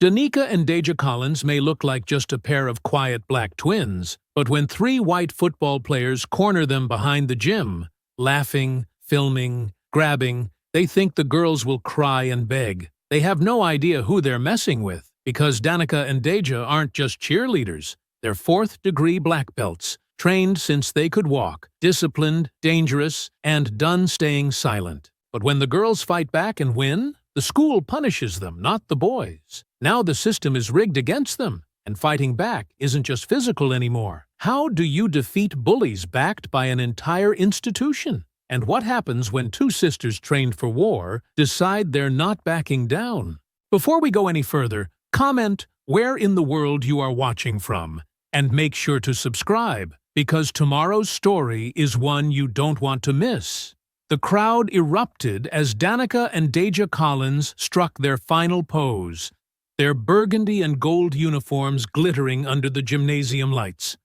Danica and Deja Collins may look like just a pair of quiet black twins, but when three white football players corner them behind the gym, laughing, filming, grabbing, they think the girls will cry and beg. They have no idea who they're messing with, because Danica and Deja aren't just cheerleaders. They're fourth-degree black belts, trained since they could walk, disciplined, dangerous, and done staying silent. But when the girls fight back and win, the school punishes them, not the boys. Now the system is rigged against them, and fighting back isn't just physical anymore. How do you defeat bullies backed by an entire institution? And what happens when two sisters trained for war decide they're not backing down? Before we go any further, comment where in the world you are watching from, and make sure to subscribe, because tomorrow's story is one you don't want to miss. The crowd erupted as Danica and Deja Collins struck their final pose, their burgundy and gold uniforms glittering under the gymnasium lights.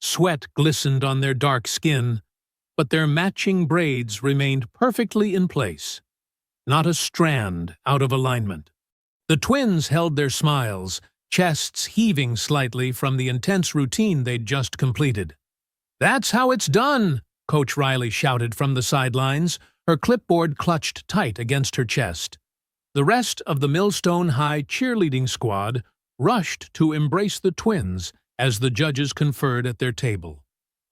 Sweat glistened on their dark skin, but their matching braids remained perfectly in place, not a strand out of alignment. The twins held their smiles, chests heaving slightly from the intense routine they'd just completed. "That's how it's done!" Coach Riley shouted from the sidelines, her clipboard clutched tight against her chest. The rest of the Millstone High cheerleading squad rushed to embrace the twins as the judges conferred at their table.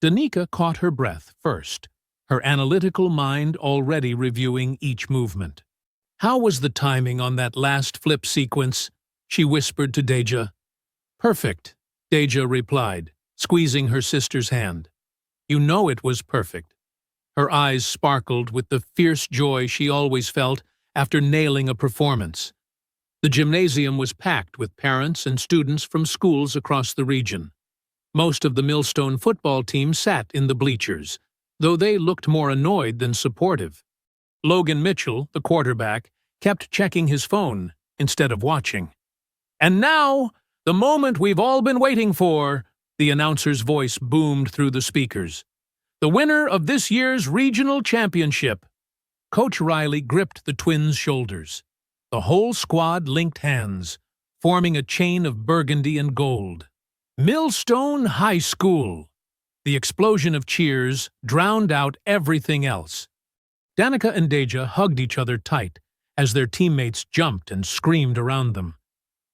Danica caught her breath first, her analytical mind already reviewing each movement. "How was the timing on that last flip sequence?" she whispered to Deja. "Perfect," Deja replied, squeezing her sister's hand. "You know it was perfect." Her eyes sparkled with the fierce joy she always felt after nailing a performance. The gymnasium was packed with parents and students from schools across the region. Most of the Millstone football team sat in the bleachers, though they looked more annoyed than supportive. Logan Mitchell, the quarterback, kept checking his phone instead of watching. "And now, the moment we've all been waiting for," the announcer's voice boomed through the speakers. "The winner of this year's regional championship." Coach Riley gripped the twins' shoulders. The whole squad linked hands, forming a chain of burgundy and gold. Millstone High School! The explosion of cheers drowned out everything else. Danica and Deja hugged each other tight as their teammates jumped and screamed around them.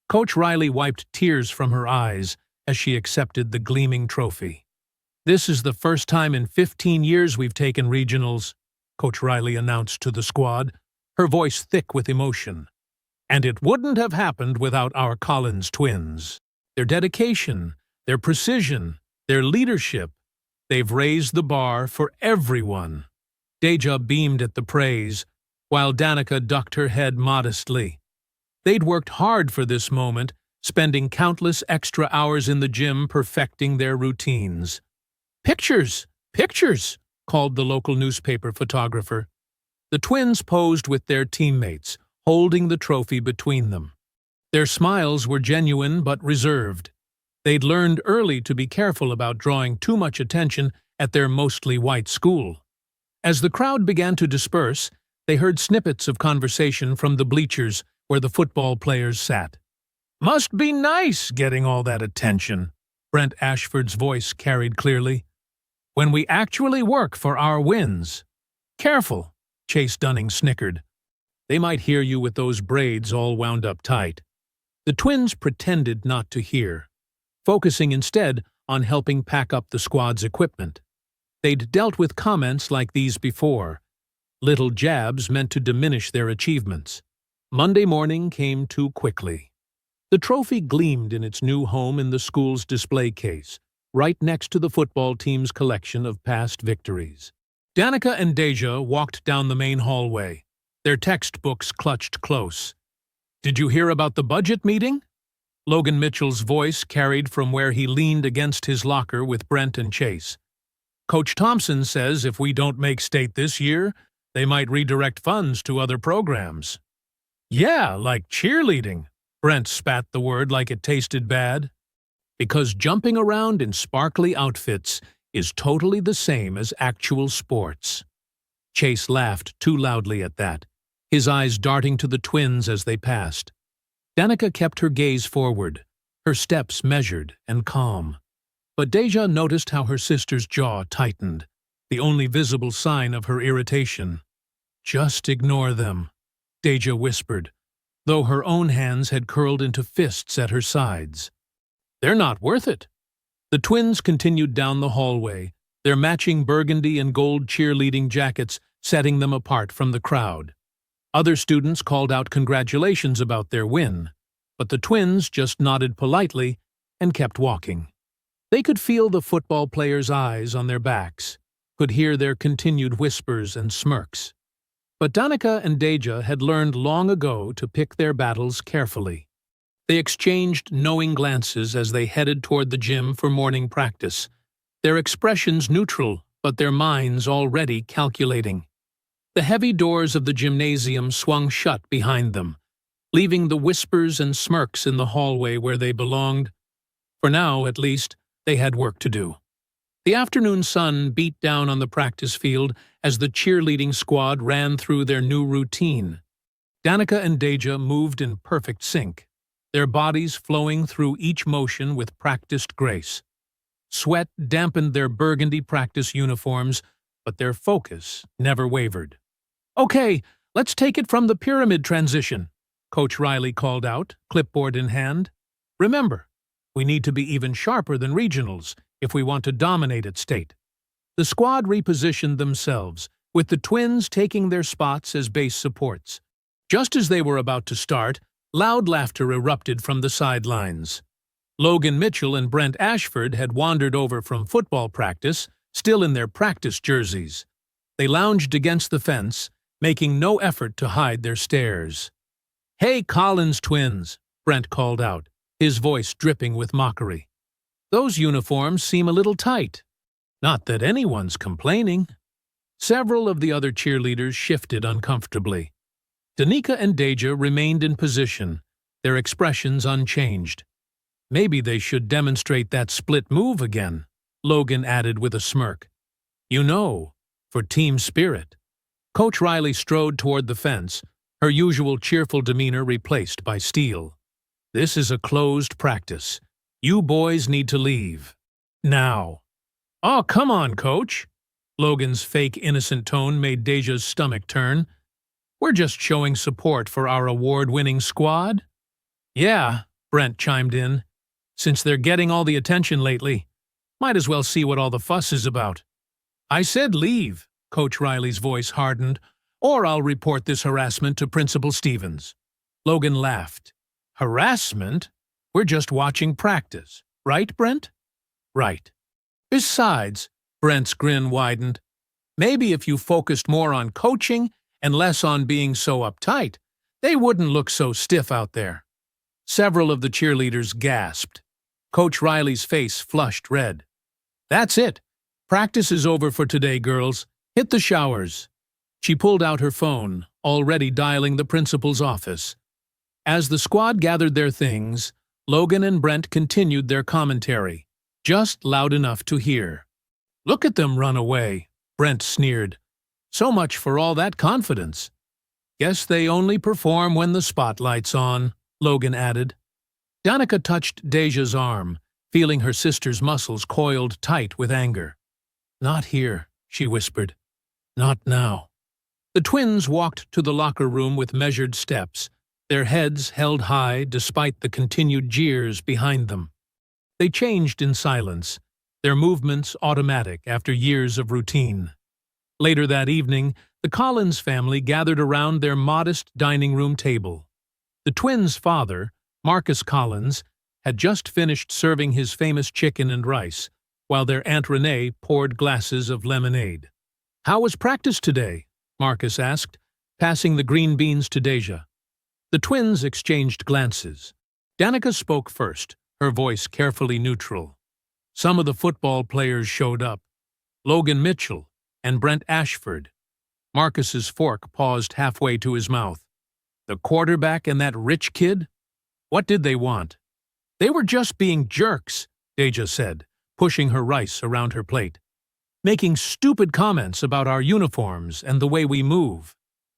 Coach Riley wiped tears from her eyes as she accepted the gleaming trophy. "This is the first time in 15 years we've taken regionals," Coach Riley announced to the squad, her voice thick with emotion. "And it wouldn't have happened without our Collins twins. Their dedication, their precision, their leadership, they've raised the bar for everyone." Deja beamed at the praise, while Danica ducked her head modestly. They'd worked hard for this moment, spending countless extra hours in the gym perfecting their routines. "Pictures! Pictures!" called the local newspaper photographer. The twins posed with their teammates, holding the trophy between them. Their smiles were genuine but reserved. They'd learned early to be careful about drawing too much attention at their mostly white school. As the crowd began to disperse, they heard snippets of conversation from the bleachers where the football players sat. "Must be nice getting all that attention," Brent Ashford's voice carried clearly. "When we actually work for our wins." "Careful," Chase Dunning snickered. "They might hear you with those braids all wound up tight." The twins pretended not to hear, focusing instead on helping pack up the squad's equipment. They'd dealt with comments like these before, little jabs meant to diminish their achievements. Monday morning came too quickly. The trophy gleamed in its new home in the school's display case, right next to the football team's collection of past victories. Danica and Deja walked down the main hallway, their textbooks clutched close. "Did you hear about the budget meeting?" Logan Mitchell's voice carried from where he leaned against his locker with Brent and Chase. "Coach Thompson says if we don't make state this year, they might redirect funds to other programs." "Yeah, like cheerleading." Brent spat the word like it tasted bad. "Because jumping around in sparkly outfits is totally the same as actual sports." Chase laughed too loudly at that, his eyes darting to the twins as they passed. Danica kept her gaze forward, her steps measured and calm. But Deja noticed how her sister's jaw tightened, the only visible sign of her irritation. "Just ignore them," Deja whispered, though her own hands had curled into fists at her sides. "They're not worth it." The twins continued down the hallway, their matching burgundy and gold cheerleading jackets setting them apart from the crowd. Other students called out congratulations about their win, but the twins just nodded politely and kept walking. They could feel the football players' eyes on their backs, could hear their continued whispers and smirks. But Danica and Deja had learned long ago to pick their battles carefully. They exchanged knowing glances as they headed toward the gym for morning practice, their expressions neutral, but their minds already calculating. The heavy doors of the gymnasium swung shut behind them, leaving the whispers and smirks in the hallway where they belonged. For now, at least, they had work to do. The afternoon sun beat down on the practice field as the cheerleading squad ran through their new routine. Danica and Deja moved in perfect sync, their bodies flowing through each motion with practiced grace. Sweat dampened their burgundy practice uniforms, but their focus never wavered. "Okay, let's take it from the pyramid transition," Coach Riley called out, clipboard in hand. "Remember, we need to be even sharper than regionals if we want to dominate at state." The squad repositioned themselves, with the twins taking their spots as base supports. Just as they were about to start, loud laughter erupted from the sidelines. Logan Mitchell and Brent Ashford had wandered over from football practice, still in their practice jerseys. They lounged against the fence, making no effort to hide their stares. "Hey, Collins twins," Brent called out, his voice dripping with mockery. "Those uniforms seem a little tight." "Not that anyone's complaining." Several of the other cheerleaders shifted uncomfortably. Danica and Deja remained in position, their expressions unchanged. "Maybe they should demonstrate that split move again," Logan added with a smirk. "You know, for team spirit." Coach Riley strode toward the fence, her usual cheerful demeanor replaced by steel. "This is a closed practice. You boys need to leave. Now." "Oh, come on, Coach." Logan's fake innocent tone made Deja's stomach turn. "We're just showing support for our award-winning squad." "Yeah," Brent chimed in. "Since they're getting all the attention lately, might as well see what all the fuss is about." "I said leave," Coach Riley's voice hardened, "or I'll report this harassment to Principal Stevens." Logan laughed. "Harassment? We're just watching practice. Right, Brent?" "Right." "Besides," Brent's grin widened, "maybe if you focused more on coaching and less on being so uptight, they wouldn't look so stiff out there." Several of the cheerleaders gasped. Coach Riley's face flushed red. "That's it. Practice is over for today, girls. Hit the showers." She pulled out her phone, already dialing the principal's office. As the squad gathered their things, Logan and Brent continued their commentary, just loud enough to hear. "Look at them run away," Brent sneered. "So much for all that confidence." "Guess they only perform when the spotlight's on," Logan added. Danica touched Deja's arm, feeling her sister's muscles coiled tight with anger. "Not here," she whispered. "Not now." The twins walked to the locker room with measured steps, their heads held high despite the continued jeers behind them. They changed in silence, their movements automatic after years of routine. Later that evening, the Collins family gathered around their modest dining room table. The twins' father, Marcus Collins, had just finished serving his famous chicken and rice, while their Aunt Renee poured glasses of lemonade. "How was practice today?" Marcus asked, passing the green beans to Deja. The twins exchanged glances. Danica spoke first, her voice carefully neutral. "Some of the football players showed up. Logan Mitchell and Brent Ashford." Marcus's fork paused halfway to his mouth. "The quarterback and that rich kid? What did they want?" "They were just being jerks," Deja said, pushing her rice around her plate. "Making stupid comments about our uniforms and the way we move."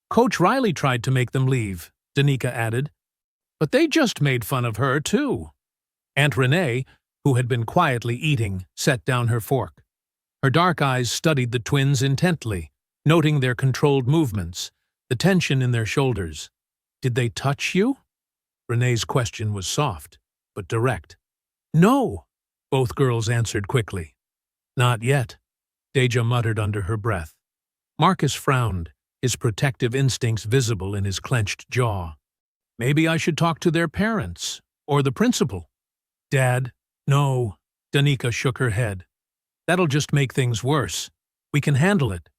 "Coach Riley tried to make them leave," Danica added. But they just made fun of her, too. Aunt Renee, who had been quietly eating, set down her fork. Her dark eyes studied the twins intently, noting their controlled movements, the tension in their shoulders. "Did they touch you?" Renee's question was soft, but direct. "No," both girls answered quickly. "Not yet," Deja muttered under her breath. Marcus frowned, his protective instincts visible in his clenched jaw. "Maybe I should talk to their parents, or the principal." "Dad, no," Danica shook her head. "That'll just make things worse. We can handle it."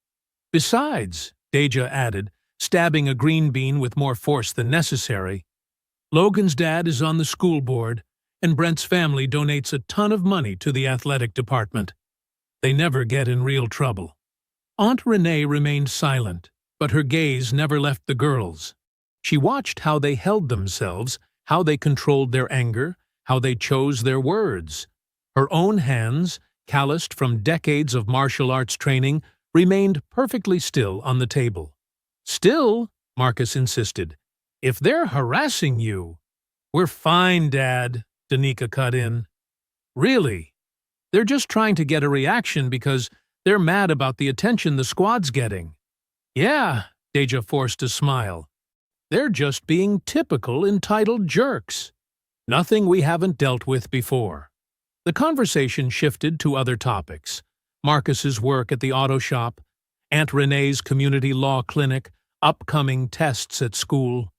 "Besides," Deja added, stabbing a green bean with more force than necessary, "Logan's dad is on the school board, and Brent's family donates a ton of money to the athletic department. They never get in real trouble." Aunt Renee remained silent, but her gaze never left the girls. She watched how they held themselves, how they controlled their anger, how they chose their words. Her own hands, calloused from decades of martial arts training, remained perfectly still on the table. "Still," Marcus insisted, "if they're harassing you—" "We're fine, Dad," Danica cut in. "Really? They're just trying to get a reaction because they're mad about the attention the squad's getting." "Yeah," Deja forced a smile. "They're just being typical entitled jerks. Nothing we haven't dealt with before." The conversation shifted to other topics. Marcus's work at the auto shop, Aunt Renee's community law clinic, upcoming tests at school.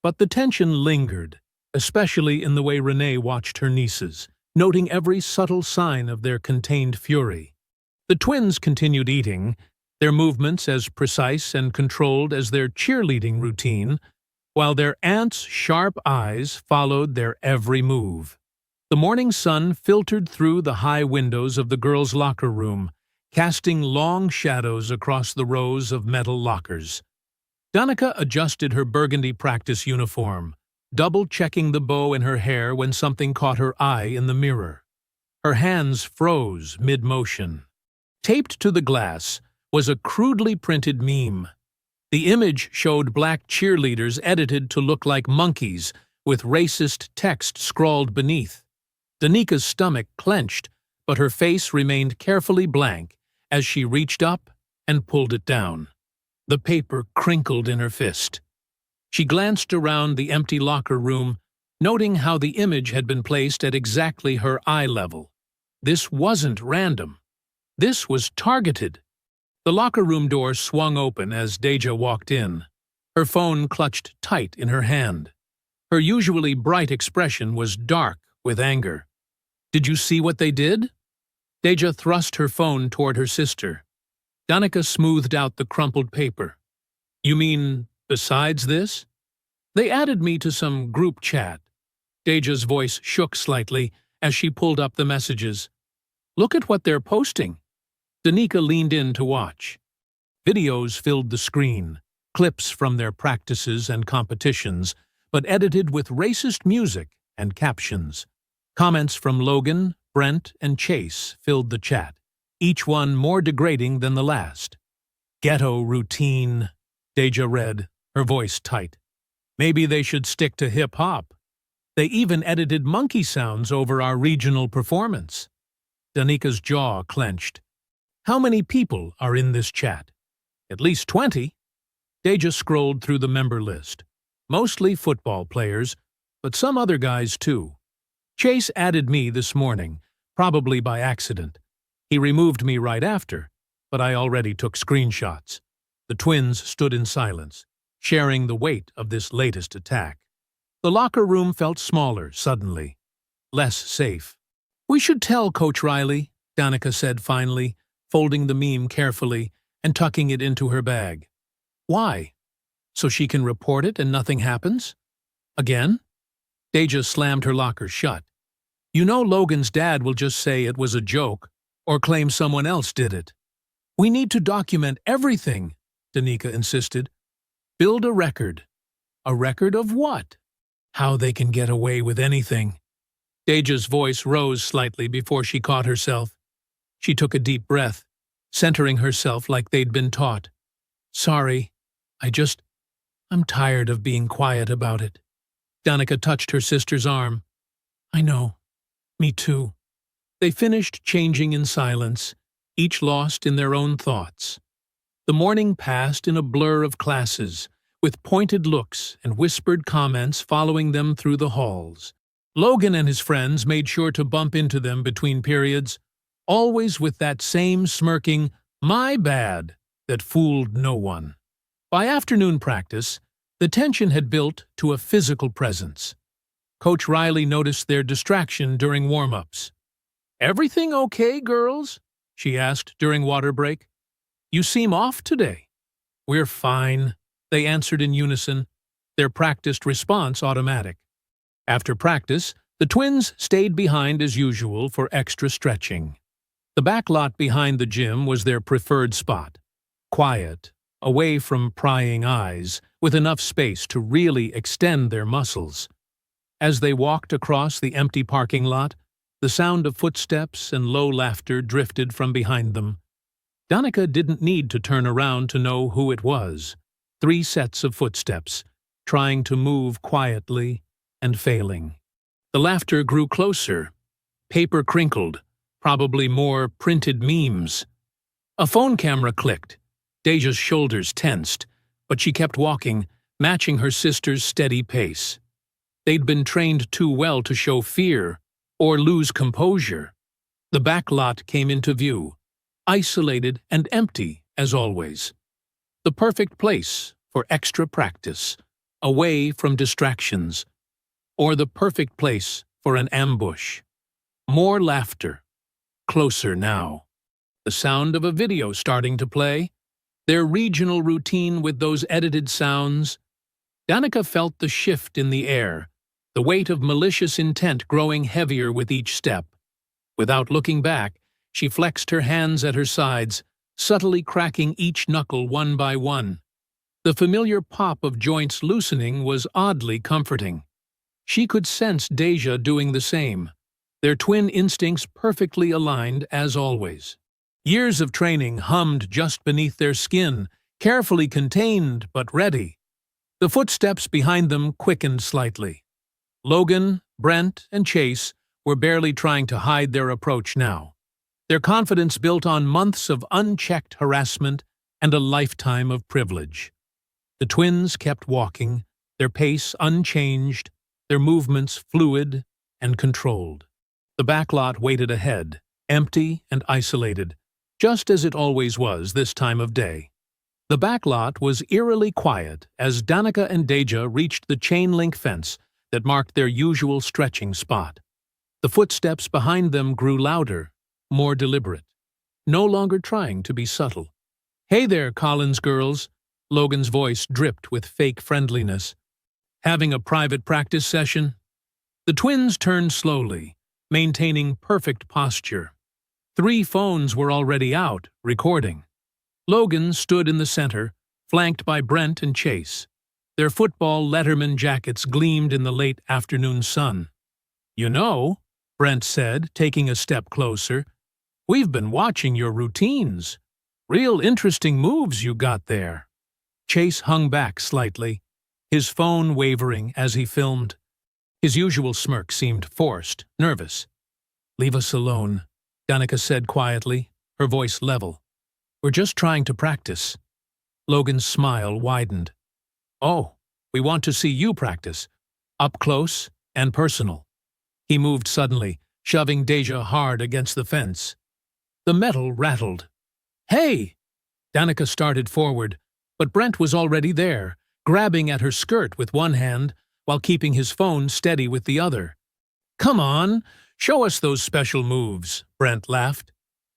But the tension lingered, especially in the way Renee watched her nieces, noting every subtle sign of their contained fury. The twins continued eating, their movements as precise and controlled as their cheerleading routine, while their aunt's sharp eyes followed their every move. The morning sun filtered through the high windows of the girls' locker room, casting long shadows across the rows of metal lockers. Danica adjusted her burgundy practice uniform, double-checking the bow in her hair when something caught her eye in the mirror. Her hands froze mid-motion. Taped to the glass was a crudely printed meme. The image showed black cheerleaders edited to look like monkeys, with racist text scrawled beneath. Danica's stomach clenched, but her face remained carefully blank as she reached up and pulled it down. The paper crinkled in her fist. She glanced around the empty locker room, noting how the image had been placed at exactly her eye level. This wasn't random. This was targeted. The locker room door swung open as Deja walked in, her phone clutched tight in her hand. Her usually bright expression was dark with anger. "Did you see what they did?" Deja thrust her phone toward her sister. Danica smoothed out the crumpled paper. "You mean, besides this?" "They added me to some group chat." Deja's voice shook slightly as she pulled up the messages. "Look at what they're posting." Danica leaned in to watch. Videos filled the screen, clips from their practices and competitions, but edited with racist music and captions. Comments from Logan, Brent, and Chase filled the chat, each one more degrading than the last. "Ghetto routine," Deja read, her voice tight. "Maybe they should stick to hip-hop. They even edited monkey sounds over our regional performance." Danica's jaw clenched. "How many people are in this chat?" "At least 20. Deja scrolled through the member list. Mostly football players, but some other guys too. Chase added me this morning, probably by accident. He removed me right after, but I already took screenshots. The twins stood in silence, sharing the weight of this latest attack. The locker room felt smaller suddenly, less safe. "We should tell Coach Riley," Danica said finally, folding the meme carefully and tucking it into her bag. "Why? So she can report it and nothing happens? Again?" Deja slammed her locker shut. "You know Logan's dad will just say it was a joke, or claim someone else did it." "We need to document everything," Danica insisted. "Build a record." "A record of what?" "How they can get away with anything." Deja's voice rose slightly before she caught herself. She took a deep breath, centering herself like they'd been taught. "Sorry, I'm tired of being quiet about it." Danica touched her sister's arm. I know. Me too. They finished changing in silence, each lost in their own thoughts. The morning passed in a blur of classes, with pointed looks and whispered comments following them through the halls. Logan and his friends made sure to bump into them between periods, always with that same smirking, "My bad," that fooled no one. By afternoon practice, the tension had built to a physical presence. Coach Riley noticed their distraction during warm-ups. "Everything okay, girls?" she asked during water break. "You seem off today." "We're fine," they answered in unison, their practiced response automatic. After practice, the twins stayed behind as usual for extra stretching. The back lot behind the gym was their preferred spot. Quiet, away from prying eyes, with enough space to really extend their muscles. As they walked across the empty parking lot, the sound of footsteps and low laughter drifted from behind them. Danica didn't need to turn around to know who it was. 3 sets of footsteps, trying to move quietly and failing. The laughter grew closer. Paper crinkled, probably more printed memes. A phone camera clicked. Deja's shoulders tensed, but she kept walking, matching her sister's steady pace. They'd been trained too well to show fear or lose composure. The back lot came into view, isolated and empty as always. The perfect place for extra practice, away from distractions. Or the perfect place for an ambush. More laughter. Closer now. The sound of a video starting to play. Their regional routine with those edited sounds. Danica felt the shift in the air, the weight of malicious intent growing heavier with each step. Without looking back, she flexed her hands at her sides, subtly cracking each knuckle one by one. The familiar pop of joints loosening was oddly comforting. She could sense Deja doing the same, their twin instincts perfectly aligned as always. Years of training hummed just beneath their skin, carefully contained but ready. The footsteps behind them quickened slightly. Logan, Brent, and Chase were barely trying to hide their approach now. Their confidence built on months of unchecked harassment and a lifetime of privilege. The twins kept walking, their pace unchanged, their movements fluid and controlled. The backlot waited ahead, empty and isolated, just as it always was this time of day. The backlot was eerily quiet as Danica and Deja reached the chain-link fence that marked their usual stretching spot. The footsteps behind them grew louder, more deliberate, no longer trying to be subtle. "Hey there, Collins girls," Logan's voice dripped with fake friendliness. "Having a private practice session?" The twins turned slowly, maintaining perfect posture. 3 phones were already out, recording. Logan stood in the center, flanked by Brent and Chase. Their football Letterman jackets gleamed in the late afternoon sun. "You know," Brent said, taking a step closer, "we've been watching your routines. Real interesting moves you got there." Chase hung back slightly, his phone wavering as he filmed. His usual smirk seemed forced, nervous. "Leave us alone," Danica said quietly, her voice level. "We're just trying to practice." Logan's smile widened. "Oh, we want to see you practice, up close and personal." He moved suddenly, shoving Deja hard against the fence. The metal rattled. "Hey!" Danica started forward, but Brent was already there, grabbing at her skirt with one hand while keeping his phone steady with the other. "Come on, show us those special moves," Brent laughed.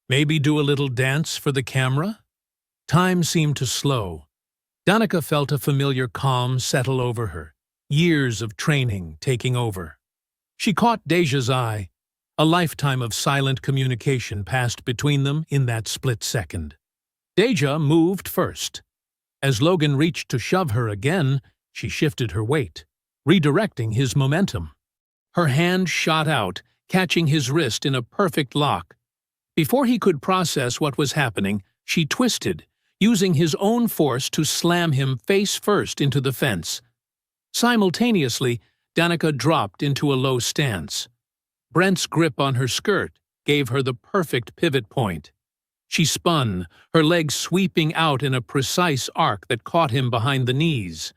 "Maybe do a little dance for the camera?" Time seemed to slow. Danica felt a familiar calm settle over her, years of training taking over. She caught Deja's eye. A lifetime of silent communication passed between them in that split second. Deja moved first. As Logan reached to shove her again, she shifted her weight, redirecting his momentum. Her hand shot out, catching his wrist in a perfect lock. Before he could process what was happening, she twisted, using his own force to slam him face first into the fence. Simultaneously, Danica dropped into a low stance. Brent's grip on her skirt gave her the perfect pivot point. She spun, her legs sweeping out in a precise arc that caught him behind the knees.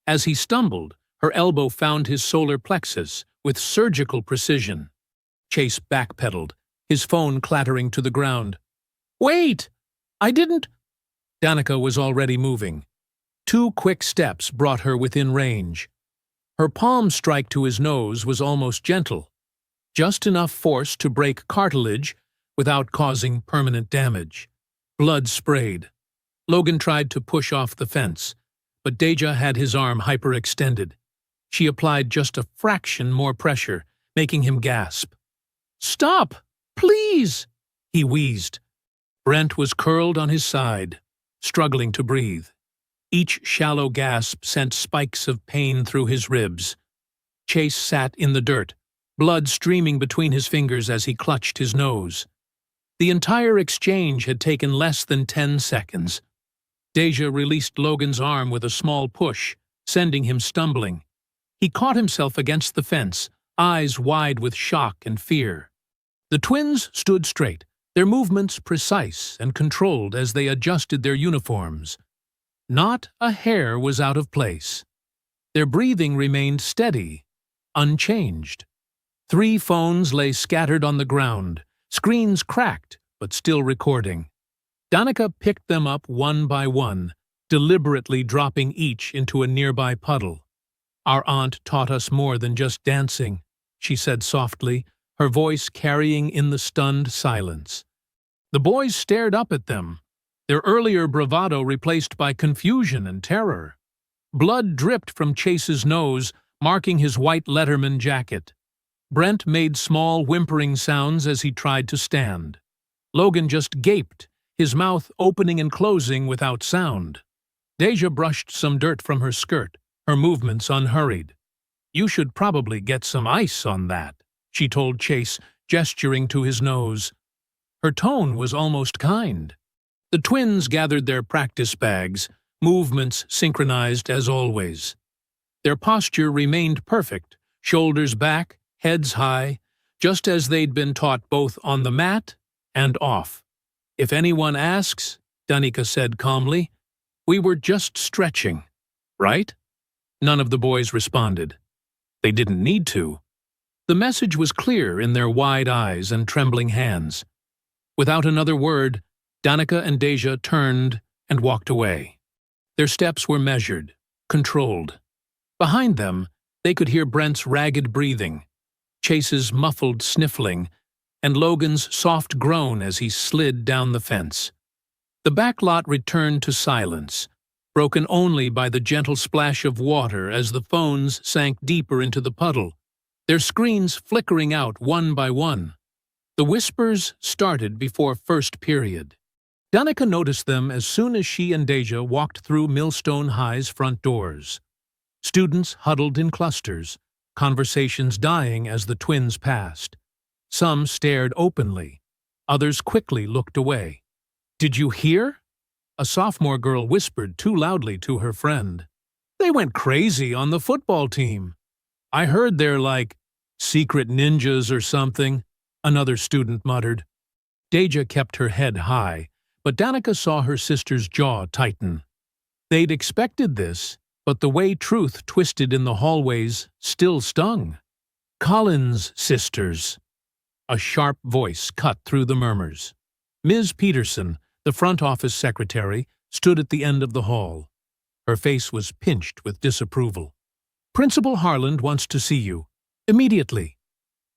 As he stumbled, her elbow found his solar plexus with surgical precision. Chase backpedaled, his phone clattering to the ground. "Wait! I didn't—" Danica was already moving. 2 quick steps brought her within range. Her palm strike to his nose was almost gentle, just enough force to break cartilage without causing permanent damage. Blood sprayed. Logan tried to push off the fence, but Deja had his arm hyperextended. She applied just a fraction more pressure, making him gasp. "Stop! Please!" he wheezed. Brent was curled on his side, struggling to breathe. Each shallow gasp sent spikes of pain through his ribs. Chase sat in the dirt, blood streaming between his fingers as he clutched his nose. The entire exchange had taken less than 10 seconds. Deja released Logan's arm with a small push, sending him stumbling. He caught himself against the fence, eyes wide with shock and fear. The twins stood straight, their movements precise and controlled as they adjusted their uniforms. Not a hair was out of place. Their breathing remained steady, unchanged. 3 phones lay scattered on the ground, screens cracked but still recording. Danica picked them up one by one, deliberately dropping each into a nearby puddle. "Our aunt taught us more than just dancing," she said softly, her voice carrying in the stunned silence. The boys stared up at them, their earlier bravado replaced by confusion and terror. Blood dripped from Chase's nose, marking his white Letterman jacket. Brent made small whimpering sounds as he tried to stand. Logan just gaped, his mouth opening and closing without sound. Deja brushed some dirt from her skirt, her movements unhurried. "You should probably get some ice on that," she told Chase, gesturing to his nose. Her tone was almost kind. The twins gathered their practice bags, movements synchronized as always. Their posture remained perfect, shoulders back, heads high, just as they'd been taught both on the mat and off. "If anyone asks," Danica said calmly, "we were just stretching, right?" None of the boys responded. They didn't need to. The message was clear in their wide eyes and trembling hands. Without another word, Danica and Deja turned and walked away. Their steps were measured, controlled. Behind them, they could hear Brent's ragged breathing, Chase's muffled sniffling, and Logan's soft groan as he slid down the fence. The back lot returned to silence, broken only by the gentle splash of water as the phones sank deeper into the puddle, their screens flickering out one by one. The whispers started before first period. Danica noticed them as soon as she and Deja walked through Millstone High's front doors. Students huddled in clusters, conversations dying as the twins passed. Some stared openly, others quickly looked away. "Did you hear?" A sophomore girl whispered too loudly to her friend. "They went crazy on the football team. I heard they're like secret ninjas or something," another student muttered. Deja kept her head high, but Danica saw her sister's jaw tighten. They'd expected this, but the way truth twisted in the hallways still stung. "Collins sisters." A sharp voice cut through the murmurs. Ms. Peterson, the front office secretary, stood at the end of the hall. Her face was pinched with disapproval. "Principal Harland wants to see you. Immediately."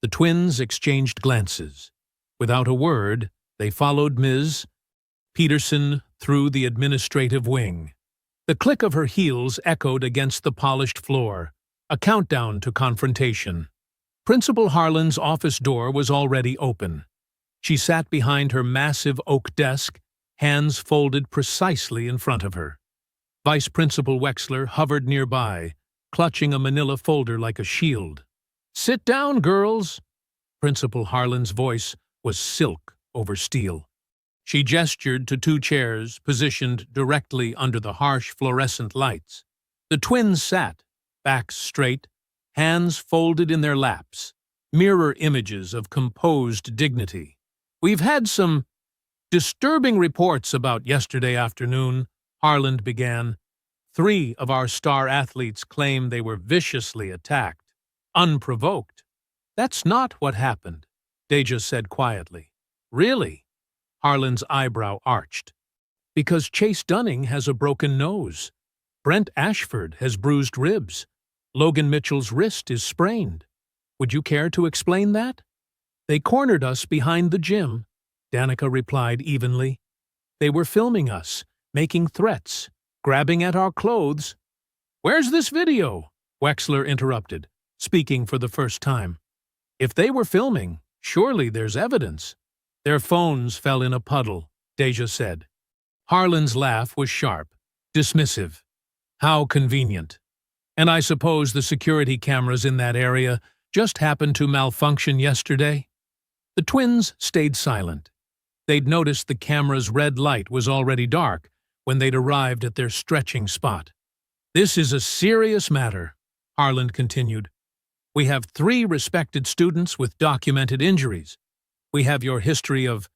The twins exchanged glances. Without a word, they followed Ms. Peterson through the administrative wing. The click of her heels echoed against the polished floor, a countdown to confrontation. Principal Harland's office door was already open. She sat behind her massive oak desk, hands folded precisely in front of her. Vice Principal Wexler hovered nearby, clutching a manila folder like a shield. "Sit down, girls." Principal Harland's voice was silk over steel. She gestured to 2 chairs positioned directly under the harsh fluorescent lights. The twins sat, backs straight, hands folded in their laps, mirror images of composed dignity. "We've had some disturbing reports about yesterday afternoon," Harland began. "3 of our star athletes claim they were viciously attacked, unprovoked." "That's not what happened," Deja said quietly. "Really?" Harland's eyebrow arched. "Because Chase Dunning has a broken nose. Brent Ashford has bruised ribs. Logan Mitchell's wrist is sprained. Would you care to explain that?" "They cornered us behind the gym," Danica replied evenly. "They were filming us, making threats, grabbing at our clothes." "Where's this video?" Wexler interrupted, speaking for the first time. "If they were filming, surely there's evidence." "Their phones fell in a puddle," Deja said. Harland's laugh was sharp, dismissive. "How convenient. And I suppose the security cameras in that area just happened to malfunction yesterday?" The twins stayed silent. They'd noticed the camera's red light was already dark when they'd arrived at their stretching spot. "This is a serious matter," Harland continued. "We have 3 respected students with documented injuries. We have your history of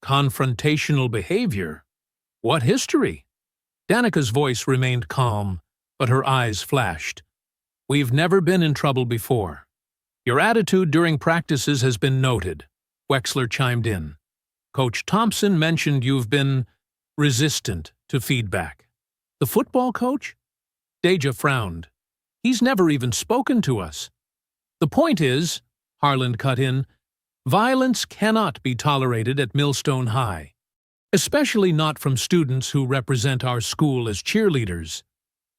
confrontational behavior." "What history?" Danica's voice remained calm, but her eyes flashed. "We've never been in trouble before. Your attitude during practices has been noted," Wexler chimed in. "Coach Thompson mentioned you've been resistant to feedback." "The football coach?" Deja frowned. "He's never even spoken to us." "The point is," Harland cut in, "violence cannot be tolerated at Millstone High, especially not from students who represent our school as cheerleaders."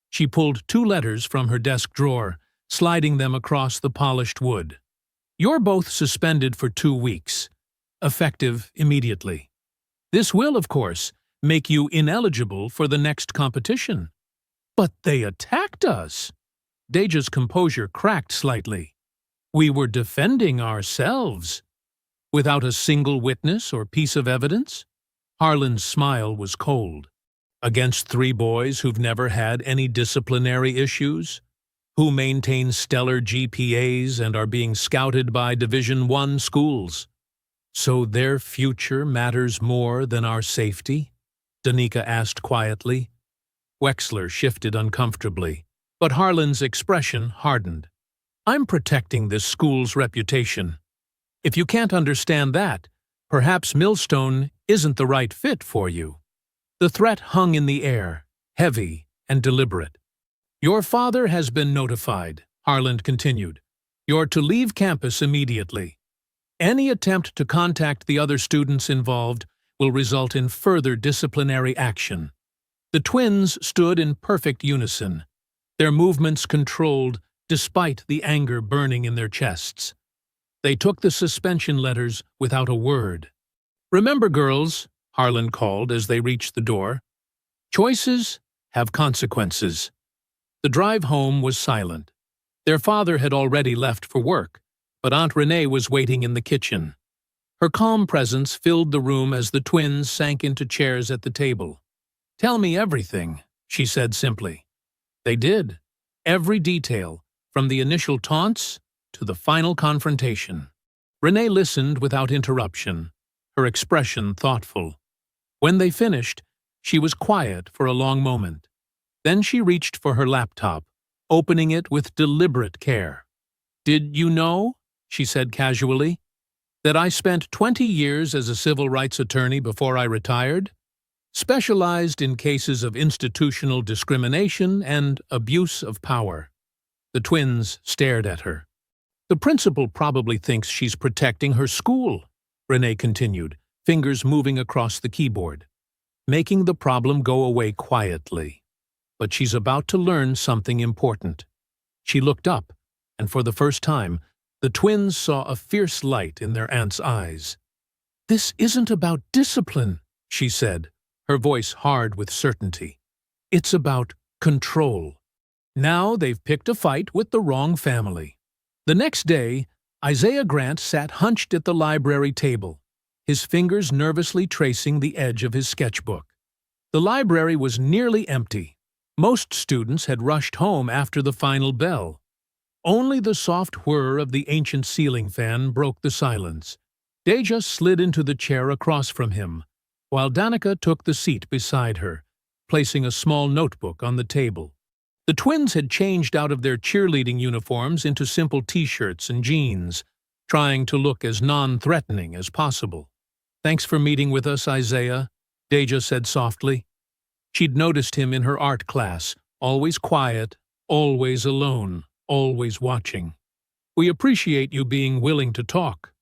She pulled 2 letters from her desk drawer, sliding them across the polished wood. "You're both suspended for 2 weeks, effective immediately. This will, of course, make you ineligible for the next competition." "But they attacked us!" Deja's composure cracked slightly. "We were defending ourselves." "Without a single witness or piece of evidence?" Harland's smile was cold. "Against 3 boys who've never had any disciplinary issues? Who maintain stellar GPAs and are being scouted by Division I schools? So their future matters more than our safety?" Danica asked quietly. Wexler shifted uncomfortably, but Harland's expression hardened. "I'm protecting this school's reputation. If you can't understand that, perhaps Millstone isn't the right fit for you." The threat hung in the air, heavy and deliberate. "Your father has been notified," Harland continued. "You're to leave campus immediately. Any attempt to contact the other students involved will result in further disciplinary action." The twins stood in perfect unison, their movements controlled despite the anger burning in their chests. They took the suspension letters without a word. "Remember, girls," Harland called as they reached the door, "choices have consequences." The drive home was silent. Their father had already left for work, but Aunt Renee was waiting in the kitchen. Her calm presence filled the room as the twins sank into chairs at the table. "Tell me everything," she said simply. They did. Every detail, from the initial taunts to the final confrontation. Renee listened without interruption, her expression thoughtful. When they finished, she was quiet for a long moment. Then she reached for her laptop, opening it with deliberate care. "Did you know," she said casually, "that I spent 20 years as a civil rights attorney before I retired? Specialized in cases of institutional discrimination and abuse of power." The twins stared at her. "The principal probably thinks she's protecting her school," Renee continued, fingers moving across the keyboard, "making the problem go away quietly. But she's about to learn something important." She looked up, and for the first time, the twins saw a fierce light in their aunt's eyes. "This isn't about discipline," she said, her voice hard with certainty. "It's about control. Now they've picked a fight with the wrong family." The next day, Isaiah Grant sat hunched at the library table, his fingers nervously tracing the edge of his sketchbook. The library was nearly empty. Most students had rushed home after the final bell. Only the soft whir of the ancient ceiling fan broke the silence. Deja slid into the chair across from him, while Danica took the seat beside her, placing a small notebook on the table. The twins had changed out of their cheerleading uniforms into simple t-shirts and jeans, trying to look as non-threatening as possible. "Thanks for meeting with us, Isaiah," Deja said softly. She'd noticed him in her art class, always quiet, always alone, always watching. "We appreciate you being willing to talk."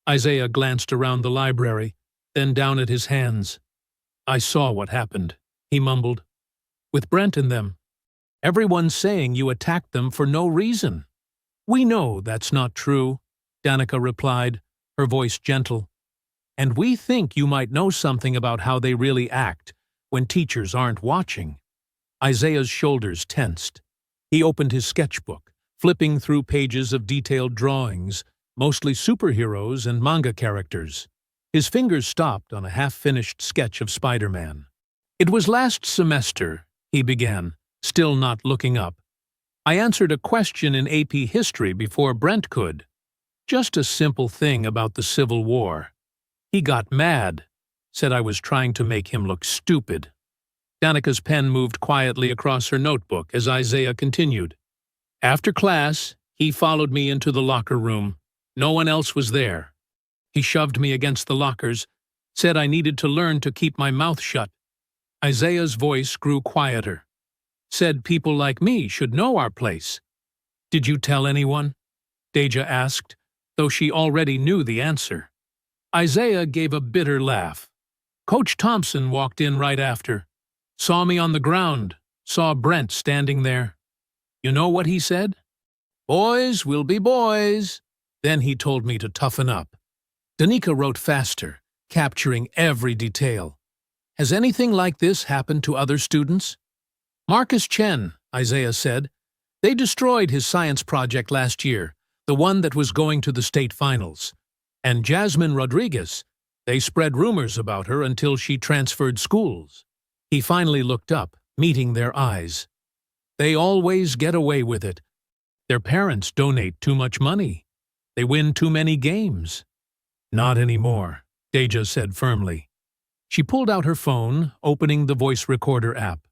Isaiah glanced around the library, then down at his hands. "I saw what happened," he mumbled. "With Brent and them. Everyone's saying you attacked them for no reason." "We know that's not true," Danica replied, her voice gentle. "And we think you might know something about how they really act when teachers aren't watching." Isaiah's shoulders tensed. He opened his sketchbook, flipping through pages of detailed drawings, mostly superheroes and manga characters. His fingers stopped on a half-finished sketch of Spider-Man. "It was last semester," he began, still not looking up. "I answered a question in AP History before Brent could. Just a simple thing about the Civil War. He got mad, said I was trying to make him look stupid." Danica's pen moved quietly across her notebook as Isaiah continued. "After class, he followed me into the locker room. No one else was there. He shoved me against the lockers, said I needed to learn to keep my mouth shut." Isaiah's voice grew quieter. "Said people like me should know our place." "Did you tell anyone?" Deja asked, though she already knew the answer. Isaiah gave a bitter laugh. "Coach Thompson walked in right after. Saw me on the ground, saw Brent standing there. You know what he said? 'Boys will be boys.' Then he told me to toughen up." Danica wrote faster, capturing every detail. "Has anything like this happened to other students?" "Marcus Chen," Isaiah said. "They destroyed his science project last year, the one that was going to the state finals. And Jasmine Rodriguez, they spread rumors about her until she transferred schools." He finally looked up, meeting their eyes. "They always get away with it. Their parents donate too much money. They win too many games." "Not anymore," Deja said firmly. She pulled out her phone, opening the voice recorder app.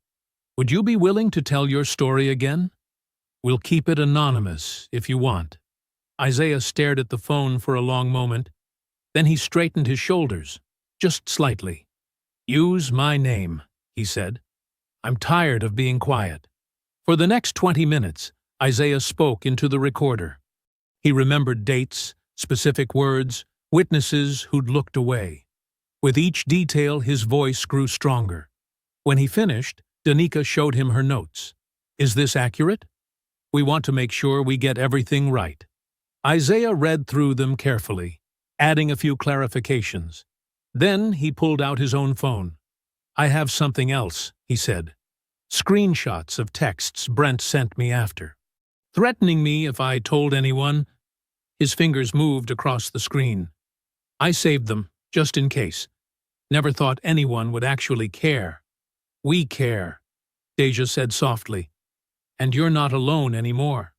"Would you be willing to tell your story again? We'll keep it anonymous, if you want." Isaiah stared at the phone for a long moment. Then he straightened his shoulders, just slightly. "Use my name," he said. "I'm tired of being quiet." For the next 20 minutes, Isaiah spoke into the recorder. He remembered dates, specific words, witnesses who'd looked away. With each detail, his voice grew stronger. When he finished, Danica showed him her notes. "Is this accurate? We want to make sure we get everything right." Isaiah read through them carefully, adding a few clarifications. Then he pulled out his own phone. "I have something else," he said. "Screenshots of texts Brent sent me after, threatening me if I told anyone." His fingers moved across the screen. "I saved them, just in case. Never thought anyone would actually care." "We care," Deja said softly. "And you're not alone anymore."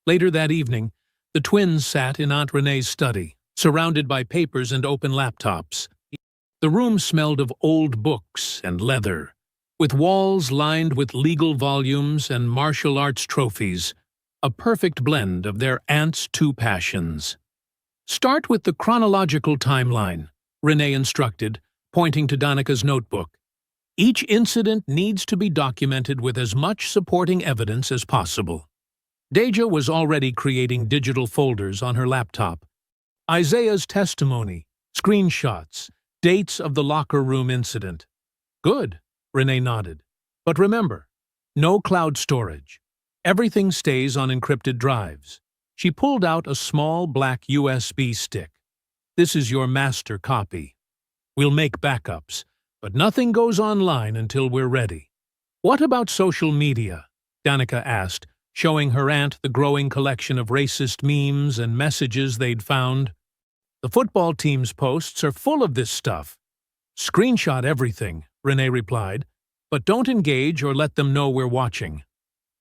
Later that evening, the twins sat in Aunt Renee's study, surrounded by papers and open laptops. The room smelled of old books and leather, with walls lined with legal volumes and martial arts trophies, a perfect blend of their aunt's two passions. "Start with the chronological timeline," Renee instructed, pointing to Danica's notebook. "Each incident needs to be documented with as much supporting evidence as possible." Deja was already creating digital folders on her laptop. Isaiah's testimony, screenshots, dates of the locker room incident. "Good," Renee nodded. "But remember, no cloud storage. Everything stays on encrypted drives." She pulled out a small black USB stick. "This is your master copy. We'll make backups, but nothing goes online until we're ready." "What about social media?" Danica asked, showing her aunt the growing collection of racist memes and messages they'd found. "The football team's posts are full of this stuff." "Screenshot everything," Renee replied, "but don't engage or let them know we're watching.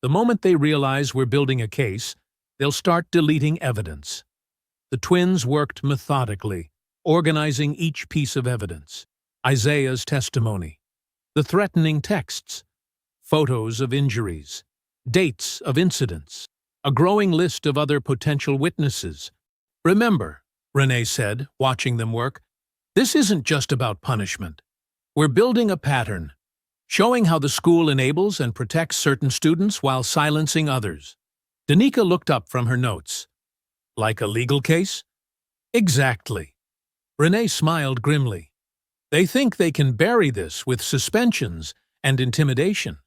The moment they realize we're building a case, they'll start deleting evidence. The twins worked methodically, organizing each piece of evidence. Isaiah's testimony, the threatening texts, photos of injuries, dates of incidents, a growing list of other potential witnesses. Remember, Renee said, watching them work, this isn't just about punishment. We're building a pattern, showing how the school enables and protects certain students while silencing others. Danica looked up from her notes. Like a legal case? Exactly. Renee smiled grimly. They think they can bury this with suspensions and intimidation.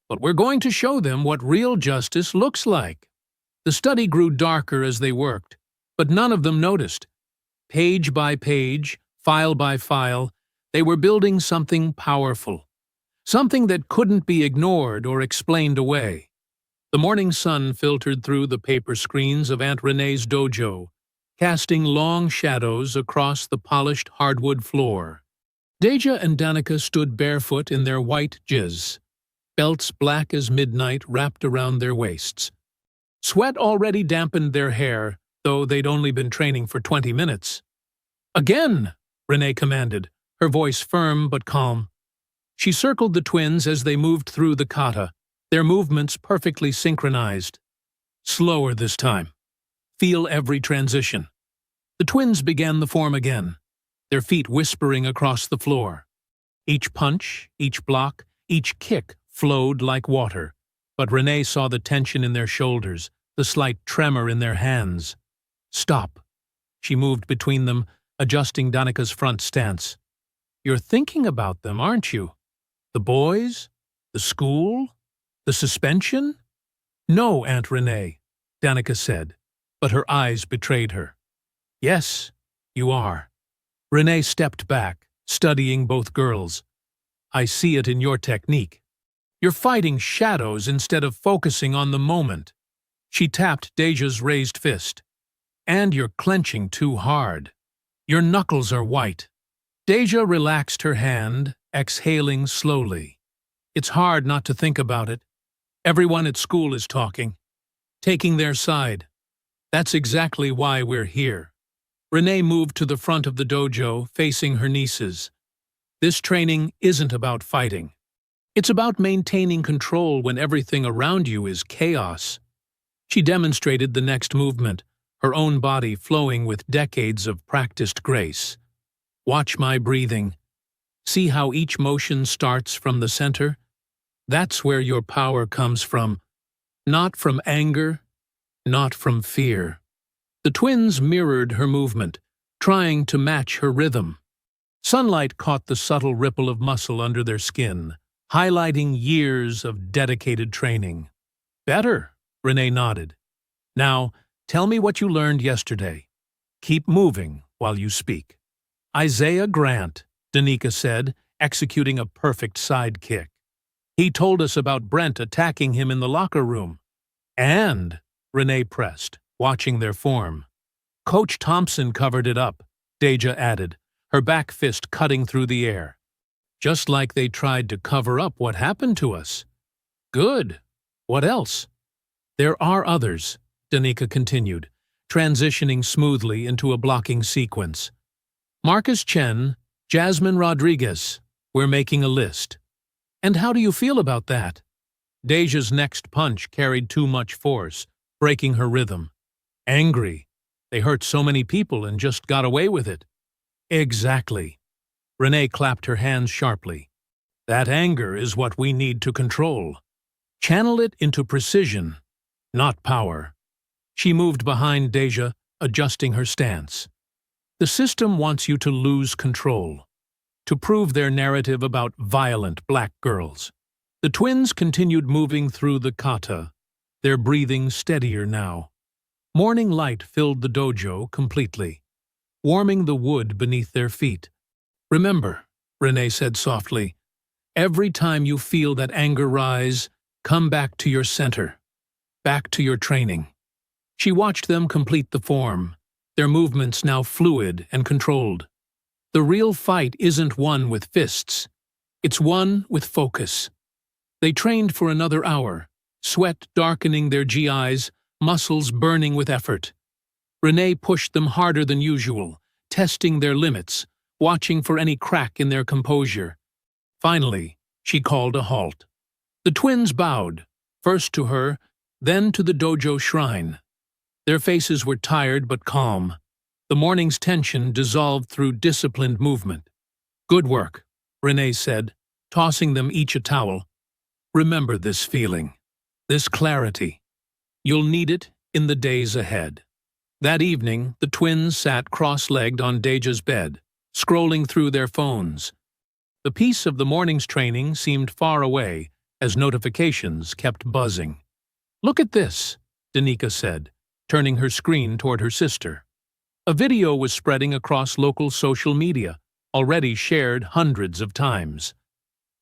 But we're going to show them what real justice looks like. The study grew darker as they worked, but none of them noticed. Page by page, file by file, they were building something powerful. Something that couldn't be ignored or explained away. The morning sun filtered through the paper screens of Aunt Renee's dojo, casting long shadows across the polished hardwood floor. Deja and Danica stood barefoot in their white jizz, belts black as midnight wrapped around their waists. Sweat already dampened their hair, though they'd only been training for 20 minutes. Again, Renee commanded, her voice firm but calm. She circled the twins as they moved through the kata, their movements perfectly synchronized. Slower this time. Feel every transition. The twins began the form again, their feet whispering across the floor. Each punch, each block, each kick flowed like water, but Renee saw the tension in their shoulders, the slight tremor in their hands. Stop. She moved between them, adjusting Danica's front stance. You're thinking about them, aren't you? The boys? The school? The suspension? No, Aunt Renee, Danica said, but her eyes betrayed her. Yes, you are. Renee stepped back, studying both girls. I see it in your technique. You're fighting shadows instead of focusing on the moment. She tapped Deja's raised fist. And you're clenching too hard. Your knuckles are white. Deja relaxed her hand, exhaling slowly. It's hard not to think about it. Everyone at school is talking, taking their side. That's exactly why we're here. Renee moved to the front of the dojo, facing her nieces. This training isn't about fighting. It's about maintaining control when everything around you is chaos. She demonstrated the next movement, her own body flowing with decades of practiced grace. Watch my breathing. See how each motion starts from the center? That's where your power comes from. Not from anger, not from fear. The twins mirrored her movement, trying to match her rhythm. Sunlight caught the subtle ripple of muscle under their skin, highlighting years of dedicated training. Better, Renee nodded. Now, tell me what you learned yesterday. Keep moving while you speak. Isaiah Grant, Danica said, executing a perfect side kick. He told us about Brent attacking him in the locker room. And, Renee pressed, watching their form. Coach Thompson covered it up, Deja added, her back fist cutting through the air. Just like they tried to cover up what happened to us. Good. What else? There are others, Danica continued, transitioning smoothly into a blocking sequence. Marcus Chen, Jasmine Rodriguez, we're making a list. And how do you feel about that? Deja's next punch carried too much force, breaking her rhythm. Angry. They hurt so many people and just got away with it. Exactly. Renee clapped her hands sharply. That anger is what we need to control. Channel it into precision, not power. She moved behind Deja, adjusting her stance. The system wants you to lose control, to prove their narrative about violent black girls. The twins continued moving through the kata, their breathing steadier now. Morning light filled the dojo completely, warming the wood beneath their feet. Remember, Renee said softly, every time you feel that anger rise, come back to your center, back to your training. She watched them complete the form, their movements now fluid and controlled. The real fight isn't won with fists. It's won with focus. They trained for another hour, sweat darkening their GIs, muscles burning with effort. Renee pushed them harder than usual, testing their limits, watching for any crack in their composure. Finally, she called a halt. The twins bowed, first to her, then to the dojo shrine. Their faces were tired but calm. The morning's tension dissolved through disciplined movement. "Good work," Renee said, tossing them each a towel. "Remember this feeling, this clarity. You'll need it in the days ahead." That evening, the twins sat cross-legged on Deja's bed, scrolling through their phones. The peace of the morning's training seemed far away as notifications kept buzzing. "Look at this," Danica said, turning her screen toward her sister. A video was spreading across local social media, already shared hundreds of times.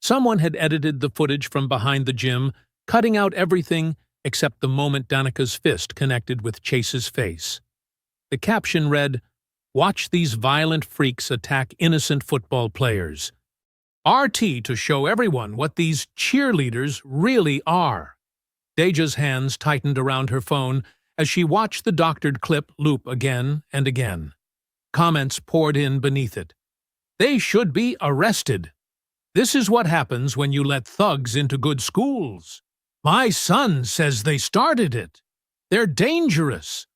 Someone had edited the footage from behind the gym, cutting out everything except the moment Danica's fist connected with Chase's face. The caption read, "Watch these violent freaks attack innocent football players. RT to show everyone what these cheerleaders really are." Deja's hands tightened around her phone as she watched the doctored clip loop again and again. Comments poured in beneath it. "They should be arrested. This is what happens when you let thugs into good schools. My son says they started it. They're dangerous."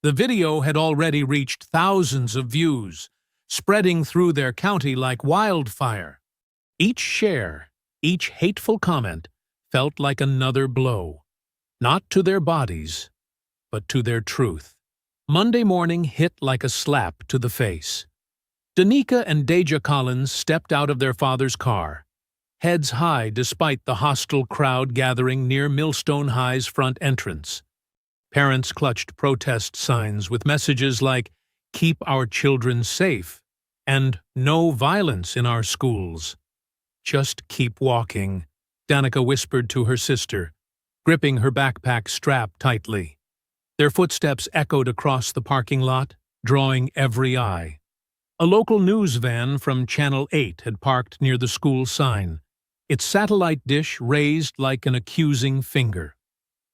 The video had already reached thousands of views, spreading through their county like wildfire. Each share, each hateful comment, felt like another blow, not to their bodies, but to their truth. Monday morning hit like a slap to the face. Danica and Deja Collins stepped out of their father's car, heads high despite the hostile crowd gathering near Millstone High's front entrance. Parents clutched protest signs with messages like, "Keep our children safe," and "No violence in our schools." "Just keep walking," Danica whispered to her sister, gripping her backpack strap tightly. Their footsteps echoed across the parking lot, drawing every eye. A local news van from Channel 8 had parked near the school sign, its satellite dish raised like an accusing finger.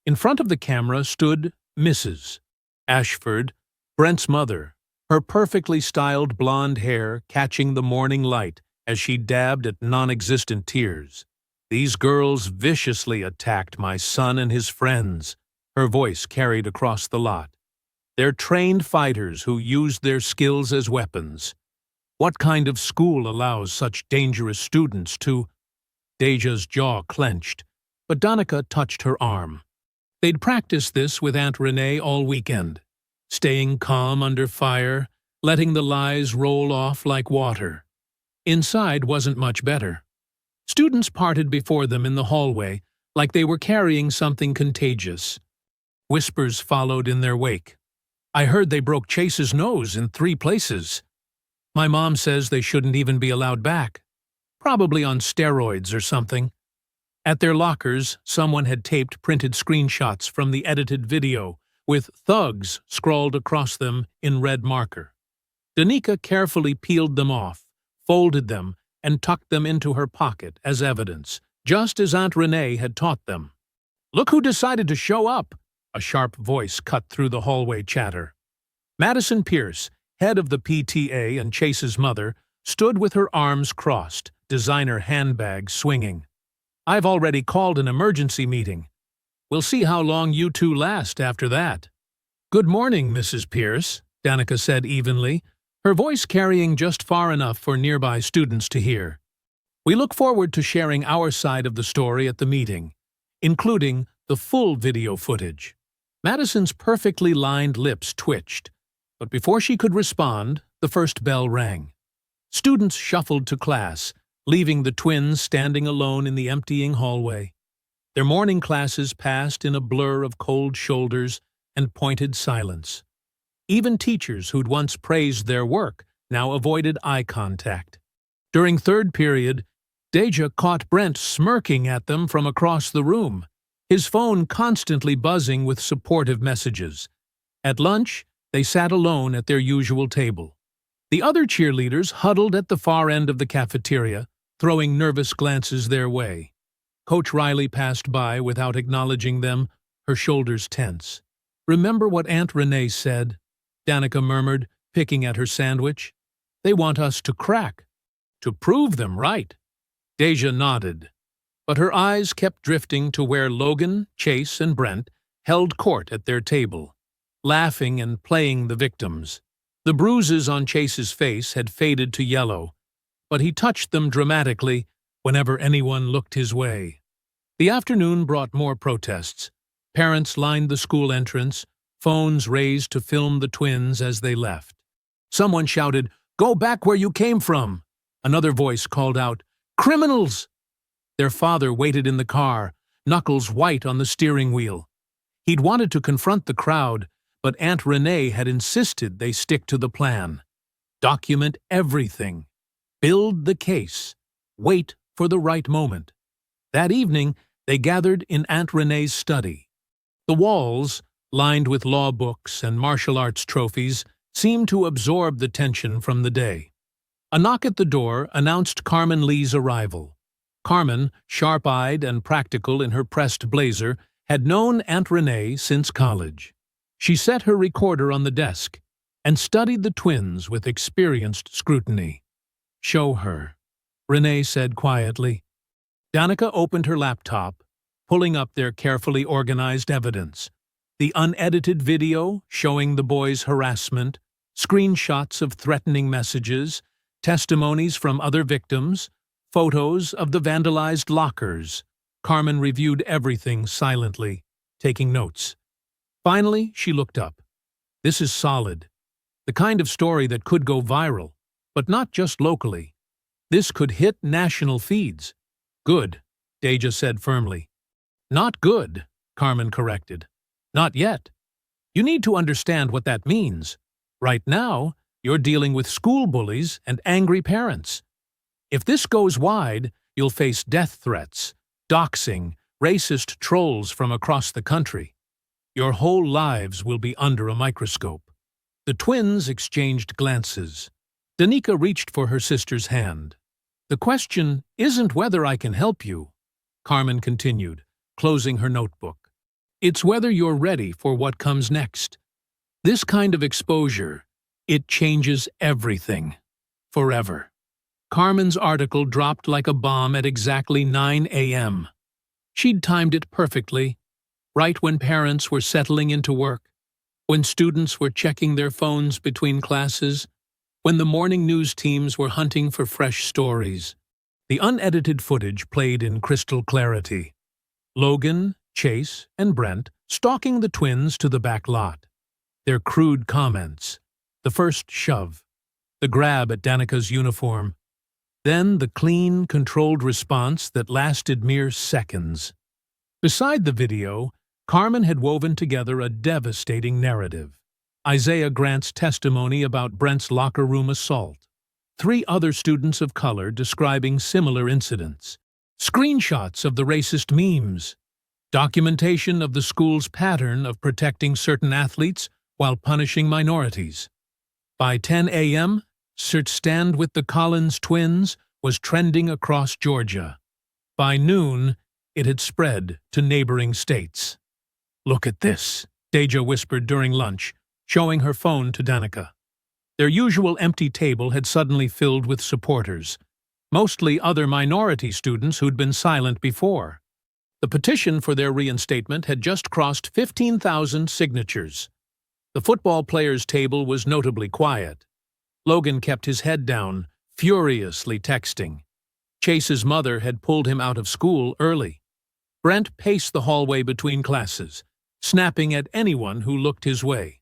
In front of the camera stood Mrs. Ashford, Brent's mother, her perfectly styled blonde hair catching the morning light as she dabbed at non-existent tears. "These girls viciously attacked my son and his friends," her voice carried across the lot. "They're trained fighters who used their skills as weapons. What kind of school allows such dangerous students to—" Deja's jaw clenched, but Danica touched her arm. They'd practiced this with Aunt Renee all weekend, staying calm under fire, letting the lies roll off like water. Inside wasn't much better. Students parted before them in the hallway like they were carrying something contagious. Whispers followed in their wake. "I heard they broke Chase's nose in 3 places. My mom says they shouldn't even be allowed back. Probably on steroids or something." At their lockers, someone had taped printed screenshots from the edited video, with "thugs" scrawled across them in red marker. Danica carefully peeled them off, folded them, and tucked them into her pocket as evidence, just as Aunt Renee had taught them. "Look who decided to show up!" A sharp voice cut through the hallway chatter. Madison Pierce, head of the PTA and Chase's mother, stood with her arms crossed, designer handbag swinging. "I've already called an emergency meeting. We'll see how long you two last after that." "Good morning, Mrs. Pierce," Danica said evenly, her voice carrying just far enough for nearby students to hear. "We look forward to sharing our side of the story at the meeting, including the full video footage." Madison's perfectly lined lips twitched, but before she could respond, the first bell rang. Students shuffled to class, leaving the twins standing alone in the emptying hallway. Their morning classes passed in a blur of cold shoulders and pointed silence. Even teachers who'd once praised their work now avoided eye contact. During third period, Deja caught Brent smirking at them from across the room, his phone constantly buzzing with supportive messages. At lunch, they sat alone at their usual table. The other cheerleaders huddled at the far end of the cafeteria, throwing nervous glances their way. Coach Riley passed by without acknowledging them, her shoulders tense. Remember what Aunt Renee said? Danica murmured, picking at her sandwich. They want us to crack. To prove them right. Deja nodded, but her eyes kept drifting to where Logan, Chase, and Brent held court at their table, laughing and playing the victims. The bruises on Chase's face had faded to yellow, but he touched them dramatically whenever anyone looked his way. The afternoon brought more protests. Parents lined the school entrance, phones raised to film the twins as they left. Someone shouted, "Go back where you came from!" Another voice called out, "Criminals!" Their father waited in the car, knuckles white on the steering wheel. He'd wanted to confront the crowd, but Aunt Renee had insisted they stick to the plan. Document everything. Build the case. Wait for the right moment. That evening, they gathered in Aunt Renee's study. The walls, lined with law books and martial arts trophies, seemed to absorb the tension from the day. A knock at the door announced Carmen Lee's arrival. Carmen, sharp-eyed and practical in her pressed blazer, had known Aunt Renee since college. She set her recorder on the desk and studied the twins with experienced scrutiny. "Show her," Renee said quietly. Danica opened her laptop, pulling up their carefully organized evidence. The unedited video showing the boys' harassment, screenshots of threatening messages, testimonies from other victims, photos of the vandalized lockers. Carmen reviewed everything silently, taking notes. Finally, she looked up. This is solid. The kind of story that could go viral, but not just locally. This could hit national feeds. Good, Deja said firmly. Not good, Carmen corrected. Not yet. You need to understand what that means. Right now, you're dealing with school bullies and angry parents. If this goes wide, you'll face death threats, doxing, racist trolls from across the country. Your whole lives will be under a microscope. The twins exchanged glances. Danica reached for her sister's hand. The question isn't whether I can help you, Carmen continued, closing her notebook. It's whether you're ready for what comes next. This kind of exposure, it changes everything. Forever. Carmen's article dropped like a bomb at exactly 9 a.m. She'd timed it perfectly, right when parents were settling into work, when students were checking their phones between classes, when the morning news teams were hunting for fresh stories. The unedited footage played in crystal clarity. Logan, Chase, and Brent stalking the twins to the back lot. Their crude comments, the first shove, the grab at Danica's uniform, then the clean, controlled response that lasted mere seconds. Beside the video, Carmen had woven together a devastating narrative. Isaiah Grant's testimony about Brent's locker room assault. 3 other students of color describing similar incidents. Screenshots of the racist memes. Documentation of the school's pattern of protecting certain athletes while punishing minorities. By 10 a.m., Search Stand with the Collins twins was trending across Georgia. By noon, it had spread to neighboring states. "Look at this," Deja whispered during lunch, showing her phone to Danica. Their usual empty table had suddenly filled with supporters, mostly other minority students who'd been silent before. The petition for their reinstatement had just crossed 15,000 signatures. The football players' table was notably quiet. Logan kept his head down, furiously texting. Chase's mother had pulled him out of school early. Brent paced the hallway between classes, snapping at anyone who looked his way.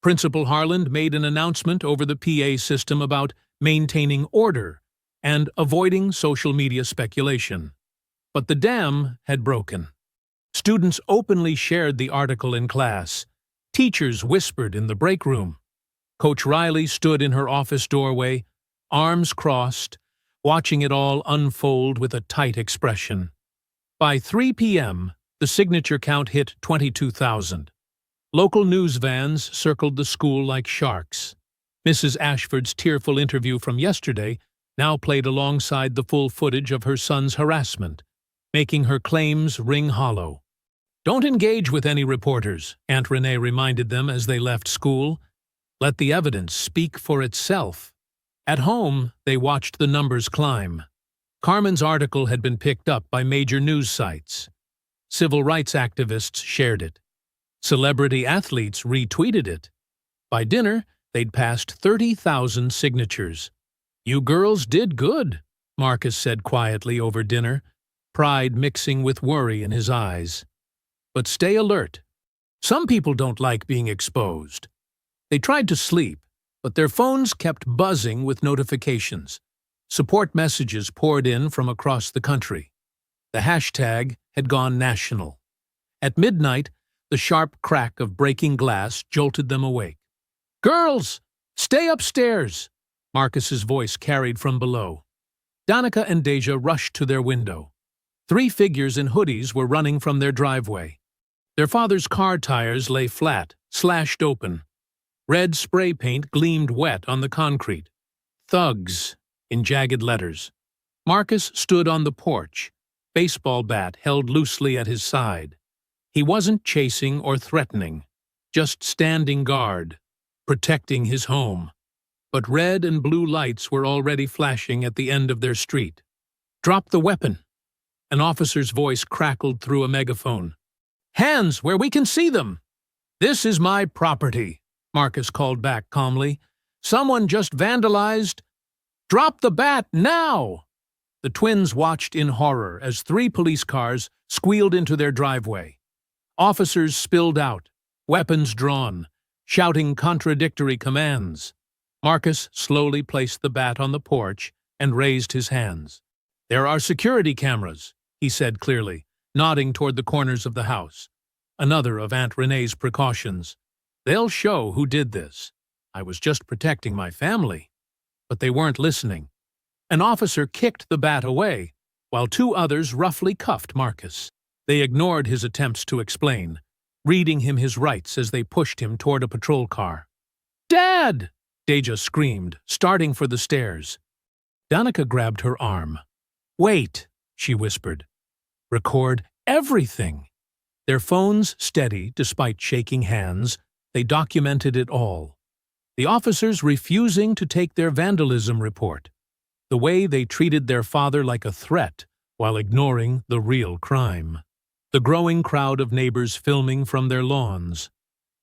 Principal Harland made an announcement over the PA system about maintaining order and avoiding social media speculation. But the dam had broken. Students openly shared the article in class. Teachers whispered in the break room. Coach Riley stood in her office doorway, arms crossed, watching it all unfold with a tight expression. By 3 p.m., the signature count hit 22,000. Local news vans circled the school like sharks. Mrs. Ashford's tearful interview from yesterday now played alongside the full footage of her son's harassment, making her claims ring hollow. Don't engage with any reporters, Aunt Renee reminded them as they left school. Let the evidence speak for itself. At home, they watched the numbers climb. Carmen's article had been picked up by major news sites. Civil rights activists shared it. Celebrity athletes retweeted it. By dinner, they'd passed 30,000 signatures. "You girls did good," Marcus said quietly over dinner, pride mixing with worry in his eyes. "But stay alert. Some people don't like being exposed." They tried to sleep, but their phones kept buzzing with notifications. Support messages poured in from across the country. The hashtag had gone national. At midnight, the sharp crack of breaking glass jolted them awake. "Girls, stay upstairs!" Marcus's voice carried from below. Danica and Deja rushed to their window. 3 figures in hoodies were running from their driveway. Their father's car tires lay flat, slashed open. Red spray paint gleamed wet on the concrete. "Thugs," in jagged letters. Marcus stood on the porch, baseball bat held loosely at his side. He wasn't chasing or threatening, just standing guard, protecting his home. But red and blue lights were already flashing at the end of their street. "Drop the weapon!" An officer's voice crackled through a megaphone. "Hands where we can see them!" "This is my property," Marcus called back calmly. "Someone just vandalized." "Drop the bat now!" The twins watched in horror as 3 police cars squealed into their driveway. Officers spilled out, weapons drawn, shouting contradictory commands. Marcus slowly placed the bat on the porch and raised his hands. "There are security cameras," he said clearly, nodding toward the corners of the house. Another of Aunt Renee's precautions. "They'll show who did this. I was just protecting my family." But they weren't listening. An officer kicked the bat away, while 2 others roughly cuffed Marcus. They ignored his attempts to explain, reading him his rights as they pushed him toward a patrol car. "Dad!" Deja screamed, starting for the stairs. Danica grabbed her arm. "Wait," she whispered. "Record everything." Their phones steady despite shaking hands, they documented it all. The officers refusing to take their vandalism report. The way they treated their father like a threat while ignoring the real crime. The growing crowd of neighbors filming from their lawns.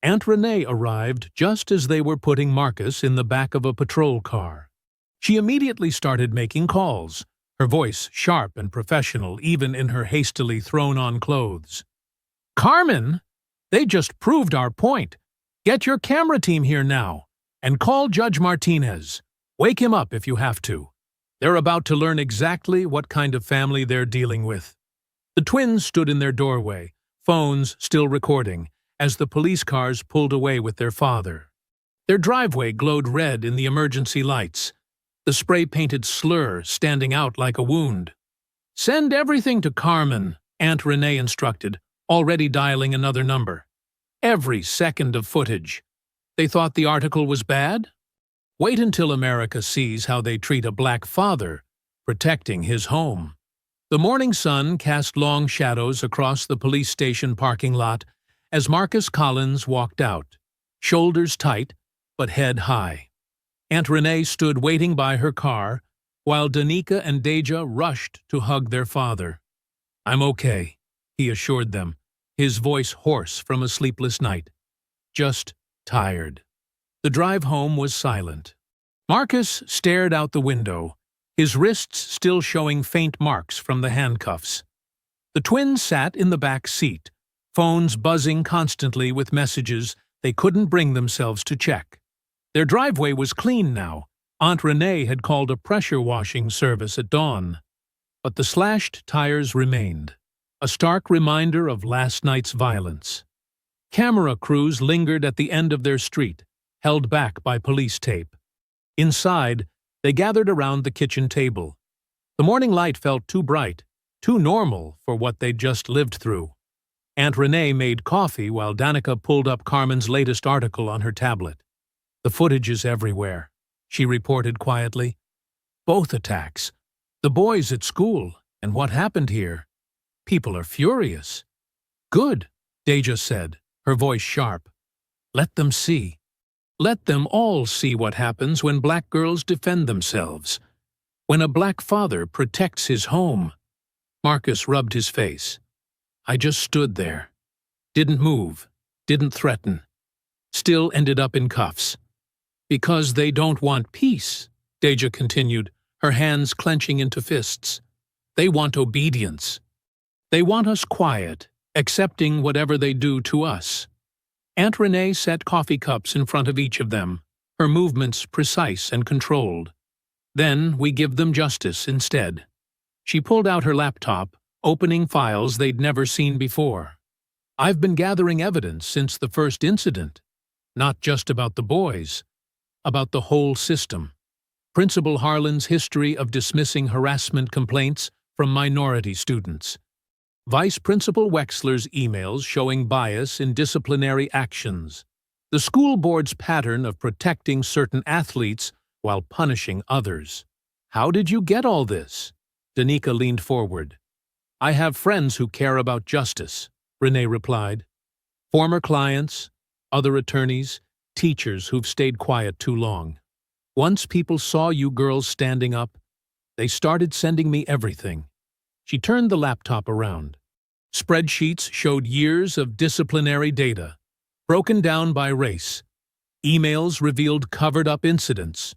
Aunt Renee arrived just as they were putting Marcus in the back of a patrol car. She immediately started making calls, her voice sharp and professional even in her hastily thrown-on clothes. "Carmen, they just proved our point. Get your camera team here now, and call Judge Martinez. Wake him up if you have to. They're about to learn exactly what kind of family they're dealing with." The twins stood in their doorway, phones still recording, as the police cars pulled away with their father. Their driveway glowed red in the emergency lights, the spray-painted slur standing out like a wound. "Send everything to Carmen," Aunt Renee instructed, already dialing another number. "Every second of footage." They thought the article was bad? Wait until America sees how they treat a black father protecting his home. The morning sun cast long shadows across the police station parking lot as Marcus Collins walked out, shoulders tight but head high. Aunt Renee stood waiting by her car, while Danica and Deja rushed to hug their father. "I'm okay," he assured them, his voice hoarse from a sleepless night. "Just tired." The drive home was silent. Marcus stared out the window, his wrists still showing faint marks from the handcuffs. The twins sat in the back seat, phones buzzing constantly with messages they couldn't bring themselves to check. Their driveway was clean now. Aunt Renee had called a pressure washing service at dawn. But the slashed tires remained, a stark reminder of last night's violence. Camera crews lingered at the end of their street, held back by police tape. Inside, they gathered around the kitchen table. The morning light felt too bright, too normal for what they'd just lived through. Aunt Renee made coffee while Danica pulled up Carmen's latest article on her tablet. "The footage is everywhere," she reported quietly. "Both attacks. The boys at school, and what happened here. People are furious." Good, Deja said, her voice sharp. Let them see. Let them all see what happens when black girls defend themselves. When a black father protects his home. Marcus rubbed his face. I just stood there. Didn't move. Didn't threaten. Still ended up in cuffs. Because they don't want peace, Deja continued, her hands clenching into fists. They want obedience. They want us quiet, accepting whatever they do to us. Aunt Renee set coffee cups in front of each of them, her movements precise and controlled. Then we give them justice instead. She pulled out her laptop, opening files they'd never seen before. I've been gathering evidence since the first incident. Not just about the boys, about the whole system. Principal Harlan's history of dismissing harassment complaints from minority students. Vice Principal Wexler's emails showing bias in disciplinary actions. The school board's pattern of protecting certain athletes while punishing others. How did you get all this? Danica leaned forward. I have friends who care about justice, Renee replied. Former clients, other attorneys, teachers who've stayed quiet too long. Once people saw you girls standing up, they started sending me everything. She turned the laptop around. Spreadsheets showed years of disciplinary data, broken down by race. Emails revealed covered-up incidents.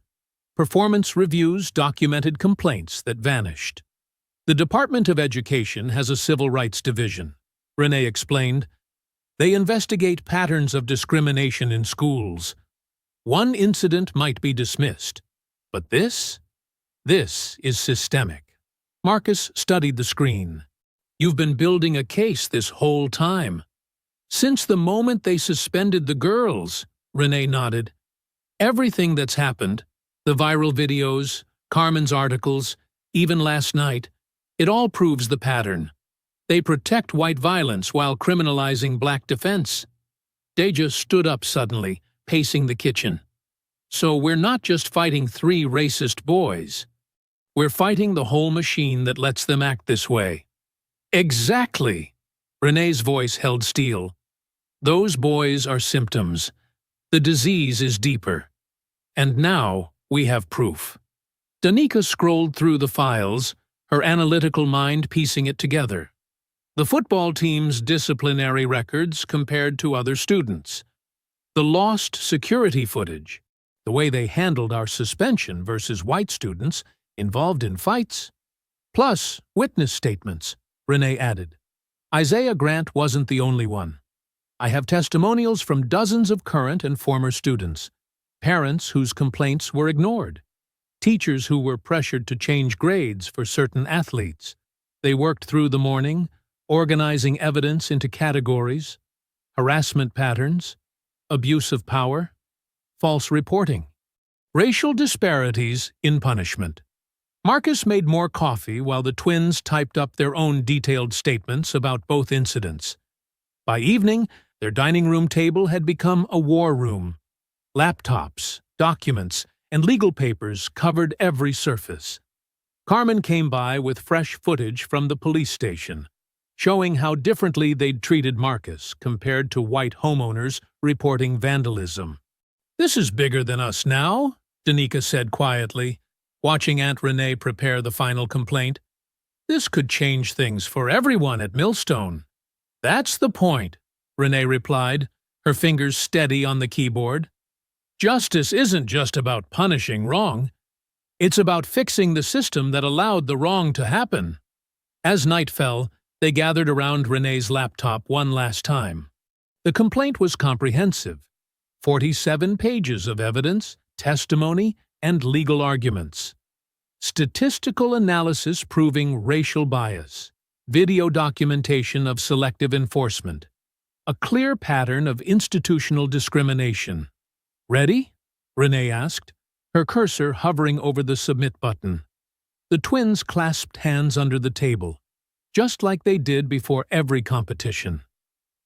Performance reviews documented complaints that vanished. The Department of Education has a civil rights division, Renee explained. They investigate patterns of discrimination in schools. One incident might be dismissed, but this is systemic. Marcus studied the screen. You've been building a case this whole time. Since the moment they suspended the girls, Renee nodded. Everything that's happened, the viral videos, Carmen's articles, even last night, it all proves the pattern. They protect white violence while criminalizing black defense. Deja stood up suddenly, pacing the kitchen. So we're not just fighting 3 racist boys. We're fighting the whole machine that lets them act this way. Exactly! Renee's voice held steel. Those boys are symptoms. The disease is deeper. And now we have proof. Danica scrolled through the files, her analytical mind piecing it together. The football team's disciplinary records compared to other students. The lost security footage, the way they handled our suspension versus white students involved in fights. Plus, witness statements, Renee added. Isaiah Grant wasn't the only one. I have testimonials from dozens of current and former students, parents whose complaints were ignored, teachers who were pressured to change grades for certain athletes. They worked through the morning, organizing evidence into categories, harassment patterns, abuse of power, false reporting, racial disparities in punishment. Marcus made more coffee while the twins typed up their own detailed statements about both incidents. By evening, their dining room table had become a war room. Laptops, documents, and legal papers covered every surface. Carmen came by with fresh footage from the police station, showing how differently they'd treated Marcus compared to white homeowners reporting vandalism. This is bigger than us now, Danica said quietly, watching Aunt Renee prepare the final complaint. This could change things for everyone at Millstone. That's the point, Renee replied, her fingers steady on the keyboard. Justice isn't just about punishing wrong. It's about fixing the system that allowed the wrong to happen. As night fell, they gathered around Renee's laptop one last time. The complaint was comprehensive. 47 pages of evidence, testimony, and legal arguments. Statistical analysis proving racial bias. Video documentation of selective enforcement. A clear pattern of institutional discrimination. Ready? Renee asked, her cursor hovering over the submit button. The twins clasped hands under the table, just like they did before every competition.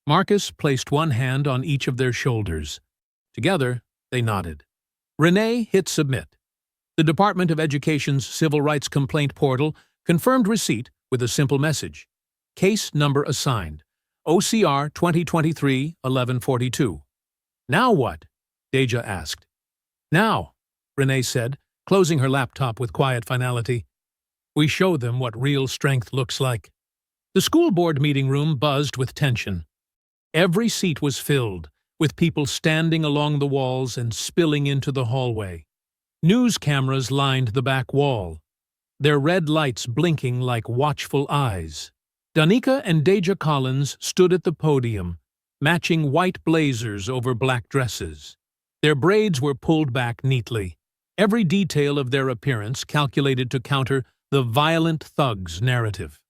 Marcus placed one hand on each of their shoulders. Together, they nodded. Renee hit submit. The Department of Education's Civil Rights Complaint Portal confirmed receipt with a simple message. Case number assigned. OCR 2023-1142. Now what? Deja asked. Now, Renee said, closing her laptop with quiet finality. We show them what real strength looks like. The school board meeting room buzzed with tension. Every seat was filled, with people standing along the walls and spilling into the hallway. News cameras lined the back wall, their red lights blinking like watchful eyes. Danica and Deja Collins stood at the podium, matching white blazers over black dresses. Their braids were pulled back neatly, every detail of their appearance calculated to counter the violent thugs narrative.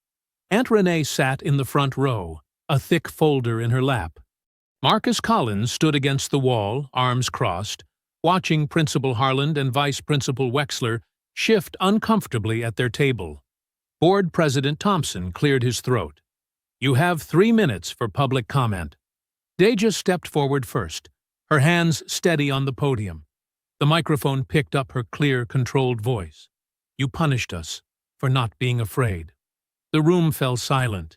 Aunt Renee sat in the front row, a thick folder in her lap. Marcus Collins stood against the wall, arms crossed, watching Principal Harland and Vice Principal Wexler shift uncomfortably at their table. Board President Thompson cleared his throat. You have 3 minutes for public comment. Deja stepped forward first, her hands steady on the podium. The microphone picked up her clear, controlled voice. You punished us for not being afraid. The room fell silent.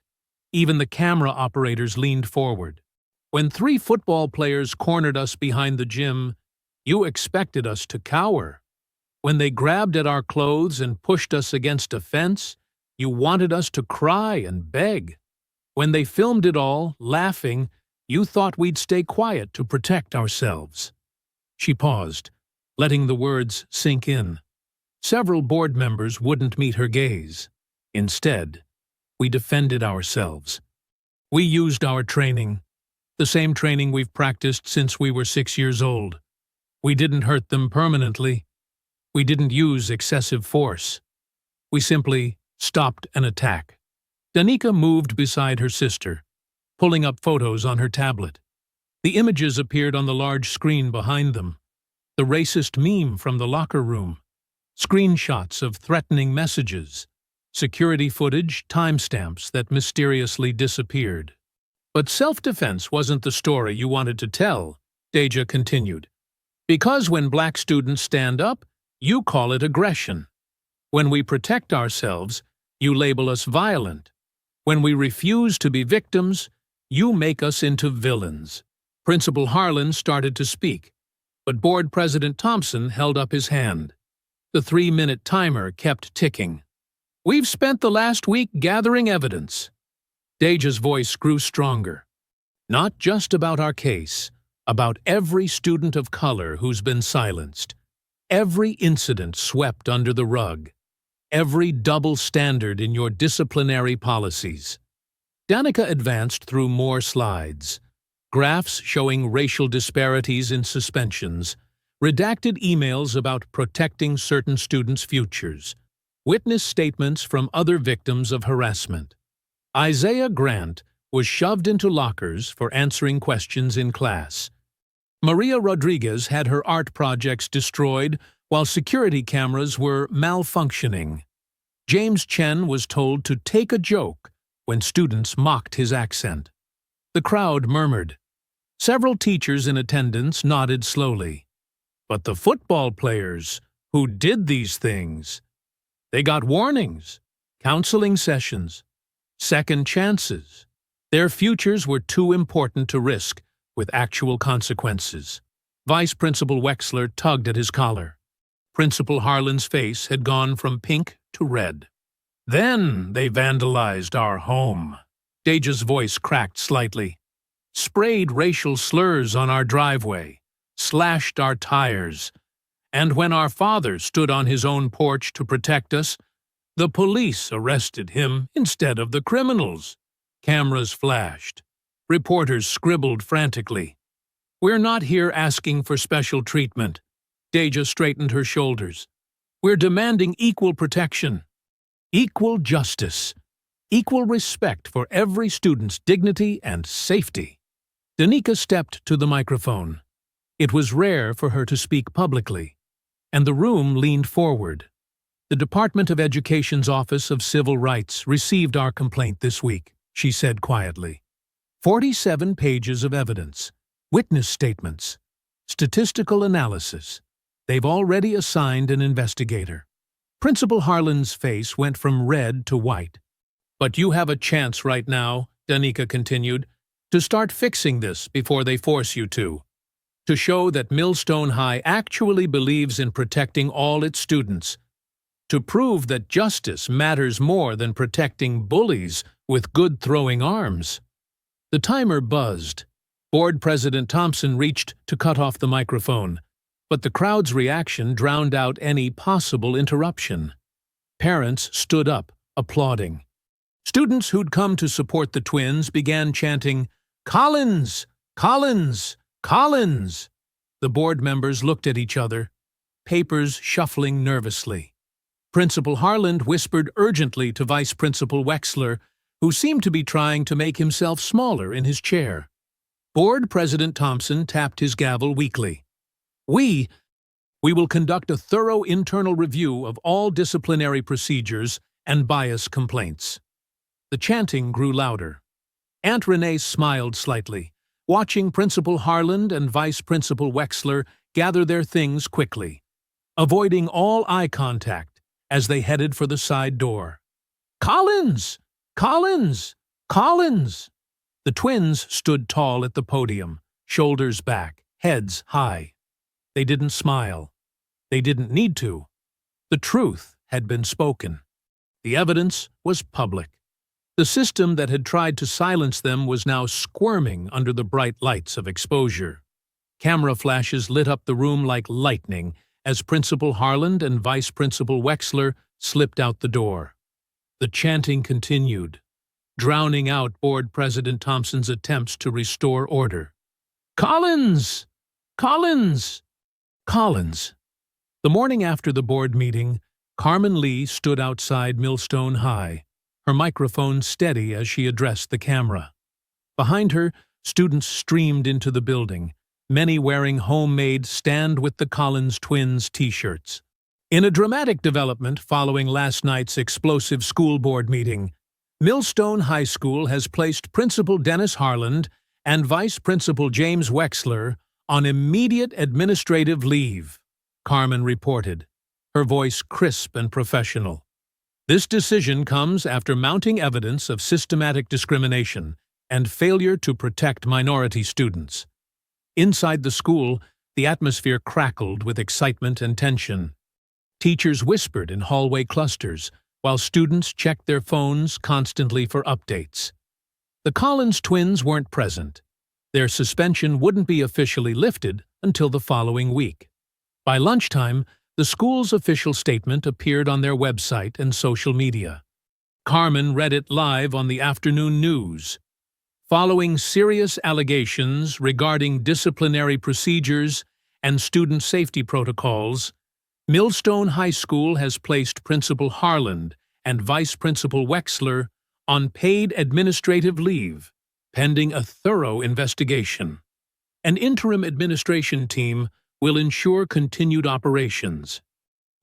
Even the camera operators leaned forward. When 3 football players cornered us behind the gym, you expected us to cower. When they grabbed at our clothes and pushed us against a fence, you wanted us to cry and beg. When they filmed it all, laughing, you thought we'd stay quiet to protect ourselves. She paused, letting the words sink in. Several board members wouldn't meet her gaze. Instead, we defended ourselves. We used our training, the same training we've practiced since we were 6 years old. We didn't hurt them permanently. We didn't use excessive force. We simply stopped an attack. Danica moved beside her sister, pulling up photos on her tablet. The images appeared on the large screen behind them. The racist meme from the locker room, screenshots of threatening messages, security footage, timestamps that mysteriously disappeared. But self-defense wasn't the story you wanted to tell, Deja continued. Because when black students stand up, you call it aggression. When we protect ourselves, you label us violent. When we refuse to be victims, you make us into villains. Principal Harlan started to speak, but Board President Thompson held up his hand. The 3-minute timer kept ticking. We've spent the last week gathering evidence. Deja's voice grew stronger. Not just about our case, about every student of color who's been silenced. Every incident swept under the rug. Every double standard in your disciplinary policies. Danica advanced through more slides. Graphs showing racial disparities in suspensions. Redacted emails about protecting certain students' futures. Witness statements from other victims of harassment. Isaiah Grant was shoved into lockers for answering questions in class. Maria Rodriguez had her art projects destroyed while security cameras were malfunctioning. James Chen was told to take a joke when students mocked his accent. The crowd murmured. Several teachers in attendance nodded slowly. But the football players who did these things, they got warnings, counseling sessions, second chances. Their futures were too important to risk with actual consequences. Vice Principal Wexler tugged at his collar. Principal Harlan's face had gone from pink to red. Then they vandalized our home. Deja's voice cracked slightly. Sprayed racial slurs on our driveway, slashed our tires, and when our father stood on his own porch to protect us, the police arrested him instead of the criminals. Cameras flashed. Reporters scribbled frantically. We're not here asking for special treatment. Deja straightened her shoulders. We're demanding equal protection, equal justice, equal respect for every student's dignity and safety. Danica stepped to the microphone. It was rare for her to speak publicly, and the room leaned forward. The Department of Education's Office of Civil Rights received our complaint this week, she said quietly. 47 pages of evidence, witness statements, statistical analysis. They've already assigned an investigator. Principal Harlan's face went from red to white. But you have a chance right now, Danica continued, to start fixing this before they force you to show that Millstone High actually believes in protecting all its students, to prove that justice matters more than protecting bullies with good throwing arms. The timer buzzed. Board President Thompson reached to cut off the microphone, but the crowd's reaction drowned out any possible interruption. Parents stood up, applauding. Students who'd come to support the twins began chanting, "Collins! Collins! Collins!" The board members looked at each other, papers shuffling nervously. Principal Harland whispered urgently to Vice Principal Wexler, who seemed to be trying to make himself smaller in his chair. Board President Thompson tapped his gavel weakly. We will conduct a thorough internal review of all disciplinary procedures and bias complaints. The chanting grew louder. Aunt Renee smiled slightly, watching Principal Harland and Vice Principal Wexler gather their things quickly, avoiding all eye contact as they headed for the side door. "Collins! Collins! Collins!" The twins stood tall at the podium, shoulders back, heads high. They didn't smile. They didn't need to. The truth had been spoken. The evidence was public. The system that had tried to silence them was now squirming under the bright lights of exposure. Camera flashes lit up the room like lightning as Principal Harland and Vice Principal Wexler slipped out the door. The chanting continued, drowning out Board President Thompson's attempts to restore order. "Collins! Collins! Collins!" The morning after the board meeting, Carmen Lee stood outside Millstone High, her microphone steady as she addressed the camera. Behind her, students streamed into the building, many wearing homemade Stand with the Collins Twins t-shirts. In a dramatic development following last night's explosive school board meeting, Millstone High School has placed Principal Dennis Harland and Vice Principal James Wexler on immediate administrative leave, Carmen reported, her voice crisp and professional. This decision comes after mounting evidence of systematic discrimination and failure to protect minority students. Inside the school, the atmosphere crackled with excitement and tension. Teachers whispered in hallway clusters, while students checked their phones constantly for updates. The Collins twins weren't present. Their suspension wouldn't be officially lifted until the following week. By lunchtime, the school's official statement appeared on their website and social media. Carmen read it live on the afternoon news. Following serious allegations regarding disciplinary procedures and student safety protocols, Millstone High School has placed Principal Harland and Vice Principal Wexler on paid administrative leave, pending a thorough investigation. An interim administration team will ensure continued operations.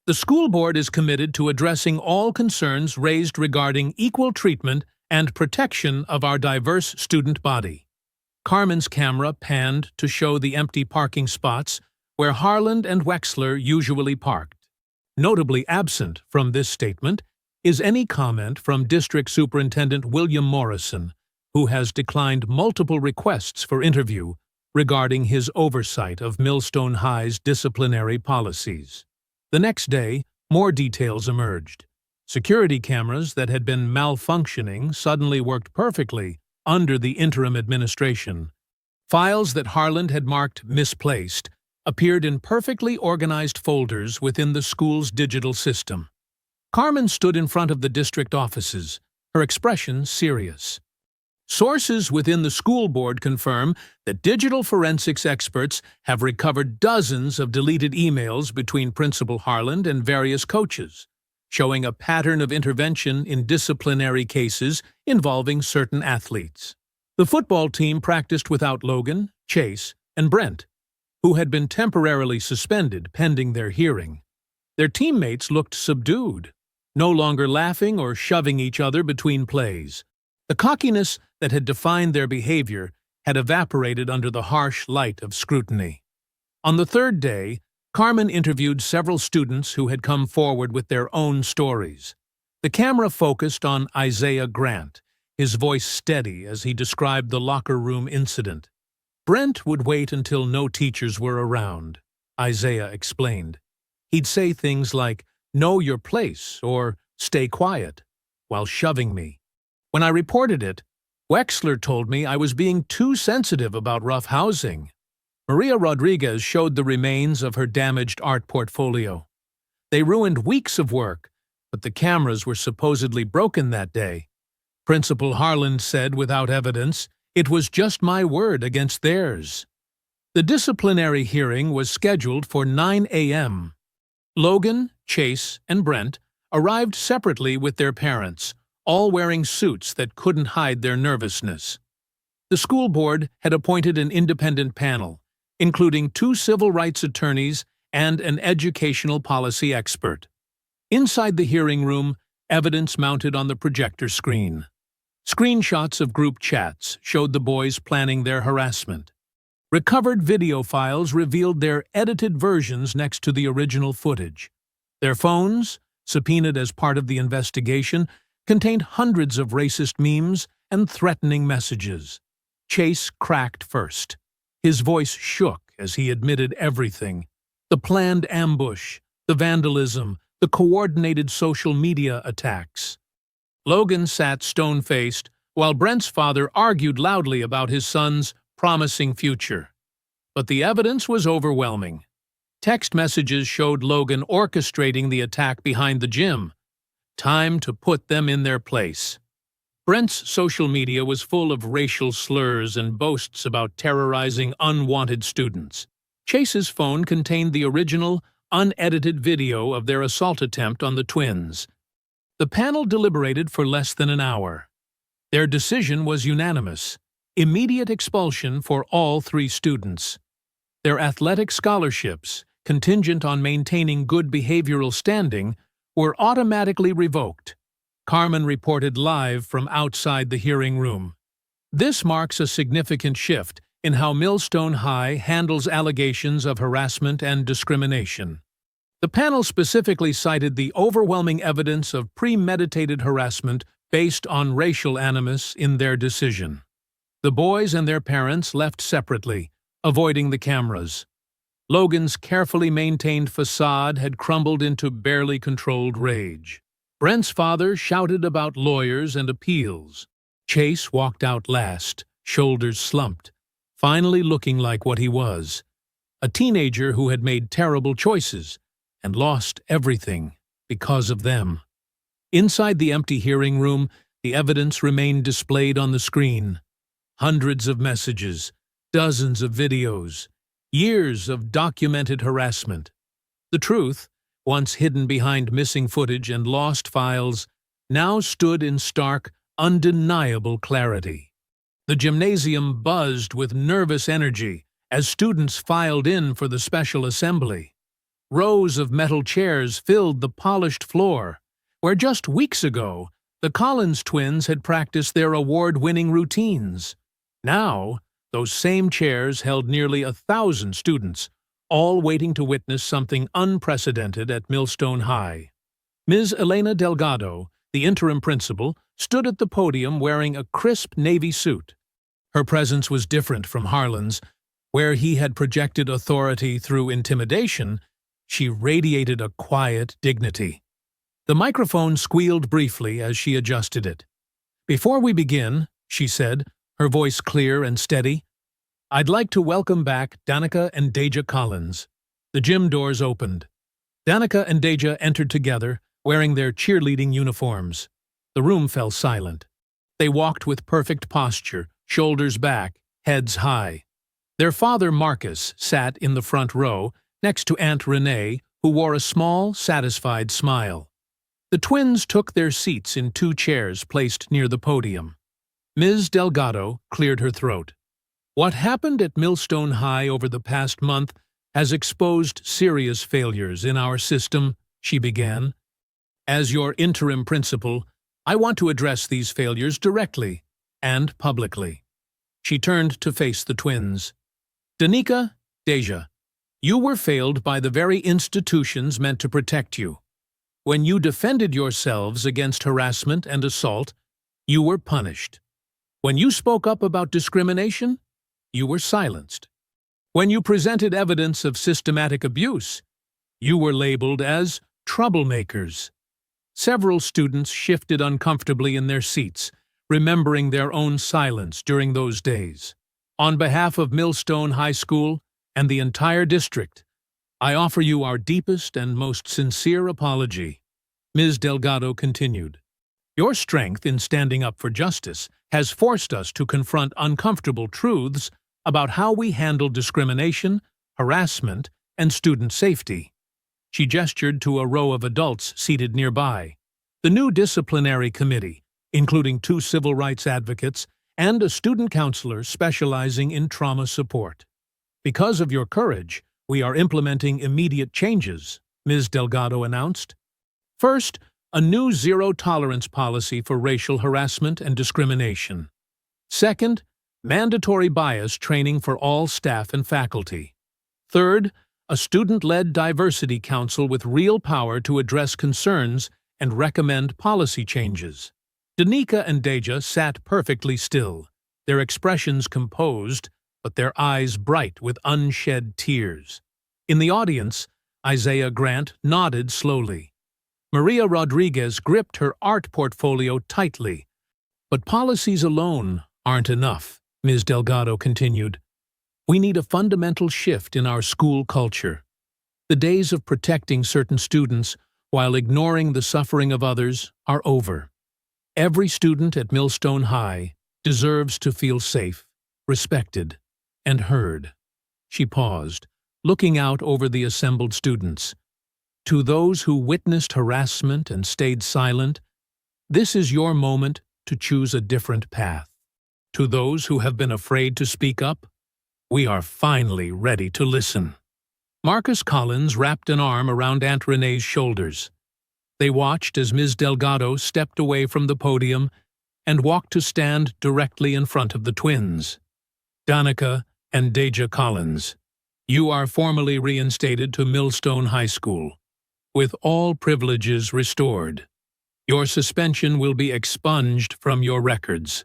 The school board is committed to addressing all concerns raised regarding equal treatment and protection of our diverse student body. Carmen's camera panned to show the empty parking spots where Harland and Wexler usually parked. Notably absent from this statement is any comment from District Superintendent William Morrison, who has declined multiple requests for interview regarding his oversight of Millstone High's disciplinary policies. The next day, more details emerged. Security cameras that had been malfunctioning suddenly worked perfectly under the interim administration. Files that Harland had marked misplaced appeared in perfectly organized folders within the school's digital system. Carmen stood in front of the district offices, her expression serious. Sources within the school board confirm that digital forensics experts have recovered dozens of deleted emails between Principal Harland and various coaches, showing a pattern of intervention in disciplinary cases involving certain athletes. The football team practiced without Logan, Chase, and Brent, who had been temporarily suspended pending their hearing. Their teammates looked subdued, no longer laughing or shoving each other between plays. The cockiness that had defined their behavior had evaporated under the harsh light of scrutiny. On the third day, Carmen interviewed several students who had come forward with their own stories. The camera focused on Isaiah Grant, his voice steady as he described the locker room incident. Brent would wait until no teachers were around, Isaiah explained. He'd say things like, "Know your place," or "Stay quiet," while shoving me. When I reported it, Wexler told me I was being too sensitive about rough housing. Maria Rodriguez showed the remains of her damaged art portfolio. They ruined weeks of work, but the cameras were supposedly broken that day. Principal Harland said without evidence, "It was just my word against theirs." The disciplinary hearing was scheduled for 9 a.m. Logan, Chase, and Brent arrived separately with their parents, all wearing suits that couldn't hide their nervousness. The school board had appointed an independent panel, including 2 civil rights attorneys and an educational policy expert. Inside the hearing room, evidence mounted on the projector screen. Screenshots of group chats showed the boys planning their harassment. Recovered video files revealed their edited versions next to the original footage. Their phones, subpoenaed as part of the investigation, contained hundreds of racist memes and threatening messages. Chase cracked first. His voice shook as he admitted everything: the planned ambush, the vandalism, the coordinated social media attacks. Logan sat stone-faced, while Brent's father argued loudly about his son's promising future. But the evidence was overwhelming. Text messages showed Logan orchestrating the attack behind the gym. Time to put them in their place. Brent's social media was full of racial slurs and boasts about terrorizing unwanted students. Chase's phone contained the original, unedited video of their assault attempt on the twins. The panel deliberated for less than an hour. Their decision was unanimous: immediate expulsion for all 3 students. Their athletic scholarships, contingent on maintaining good behavioral standing, were automatically revoked. Carmen reported live from outside the hearing room. This marks a significant shift in how Millstone High handles allegations of harassment and discrimination. The panel specifically cited the overwhelming evidence of premeditated harassment based on racial animus in their decision. The boys and their parents left separately, avoiding the cameras. Logan's carefully maintained facade had crumbled into barely controlled rage. Brent's father shouted about lawyers and appeals. Chase walked out last, shoulders slumped, finally looking like what he was: a teenager who had made terrible choices and lost everything because of them. Inside the empty hearing room, the evidence remained displayed on the screen. Hundreds of messages, dozens of videos, years of documented harassment. The truth, once hidden behind missing footage and lost files, now stood in stark, undeniable clarity. The gymnasium buzzed with nervous energy as students filed in for the special assembly. Rows of metal chairs filled the polished floor, where just weeks ago the Collins twins had practiced their award-winning routines. Now, those same chairs held nearly 1,000 students, all waiting to witness something unprecedented at Millstone High. Ms. Elena Delgado, the interim principal, stood at the podium wearing a crisp navy suit. Her presence was different from Harlan's. Where he had projected authority through intimidation, she radiated a quiet dignity. The microphone squealed briefly as she adjusted it. "Before we begin," she said, her voice clear and steady, "I'd like to welcome back Danica and Deja Collins." The gym doors opened. Danica and Deja entered together, wearing their cheerleading uniforms. The room fell silent. They walked with perfect posture, shoulders back, heads high. Their father, Marcus, sat in the front row, next to Aunt Renee, who wore a small, satisfied smile. The twins took their seats in 2 chairs placed near the podium. Ms. Delgado cleared her throat. "What happened at Millstone High over the past month has exposed serious failures in our system," she began. "As your interim principal, I want to address these failures directly and publicly." She turned to face the twins. "Danica, Deja, you were failed by the very institutions meant to protect you. When you defended yourselves against harassment and assault, you were punished. When you spoke up about discrimination, you were silenced. When you presented evidence of systematic abuse, you were labeled as troublemakers. Several students shifted uncomfortably in their seats, remembering their own silence during those days. On behalf of Millstone High School and the entire district, I offer you our deepest and most sincere apology. Ms. Delgado continued. Your strength in standing up for justice has forced us to confront uncomfortable truths about how we handle discrimination, harassment, and student safety. She gestured to a row of adults seated nearby. The new disciplinary committee, including 2 civil rights advocates and a student counselor specializing in trauma support. Because of your courage, we are implementing immediate changes, Ms. Delgado announced. First, a new zero-tolerance policy for racial harassment and discrimination. Second, mandatory bias training for all staff and faculty. Third, a student-led diversity council with real power to address concerns and recommend policy changes. Danica and Deja sat perfectly still, their expressions composed, but their eyes bright with unshed tears. In the audience, Isaiah Grant nodded slowly. Maria Rodriguez gripped her art portfolio tightly. But policies alone aren't enough, Ms. Delgado continued. We need a fundamental shift in our school culture. The days of protecting certain students while ignoring the suffering of others are over. Every student at Millstone High deserves to feel safe, respected, and heard. She paused, looking out over the assembled students. To those who witnessed harassment and stayed silent, this is your moment to choose a different path. To those who have been afraid to speak up, we are finally ready to listen. Marcus Collins wrapped an arm around Aunt Renee's shoulders. They watched as Ms. Delgado stepped away from the podium and walked to stand directly in front of the twins. Danica and Deja Collins, you are formally reinstated to Millstone High School, with all privileges restored. Your suspension will be expunged from your records.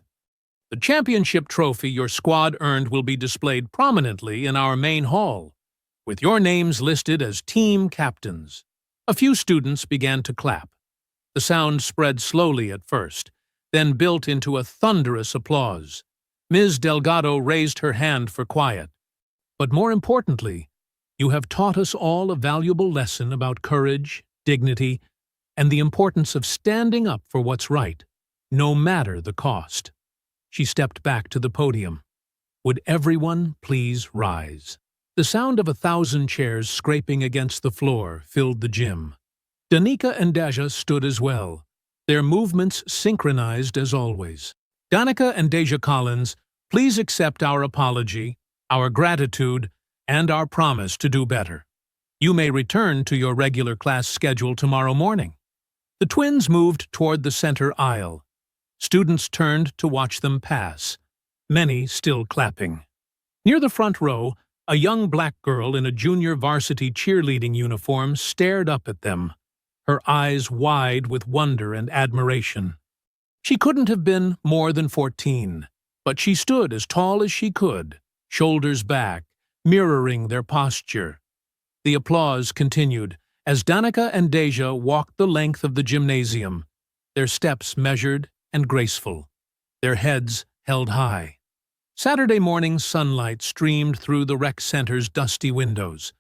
The championship trophy your squad earned will be displayed prominently in our main hall, with your names listed as team captains. A few students began to clap. The sound spread slowly at first, then built into a thunderous applause. Ms. Delgado raised her hand for quiet. But more importantly, you have taught us all a valuable lesson about courage, dignity, and the importance of standing up for what's right, no matter the cost. She stepped back to the podium. Would everyone please rise? The sound of 1,000 chairs scraping against the floor filled the gym. Danica and Deja stood as well, their movements synchronized as always. Danica and Deja Collins, please accept our apology, our gratitude, and our promise to do better. You may return to your regular class schedule tomorrow morning. The twins moved toward the center aisle. Students turned to watch them pass, many still clapping. Near the front row, a young black girl in a junior varsity cheerleading uniform stared up at them, her eyes wide with wonder and admiration. She couldn't have been more than 14, but she stood as tall as she could, shoulders back, mirroring their posture. The applause continued as Danica and Deja walked the length of the gymnasium, their steps measured and graceful, their heads held high. Saturday morning sunlight streamed through the rec center's dusty windows.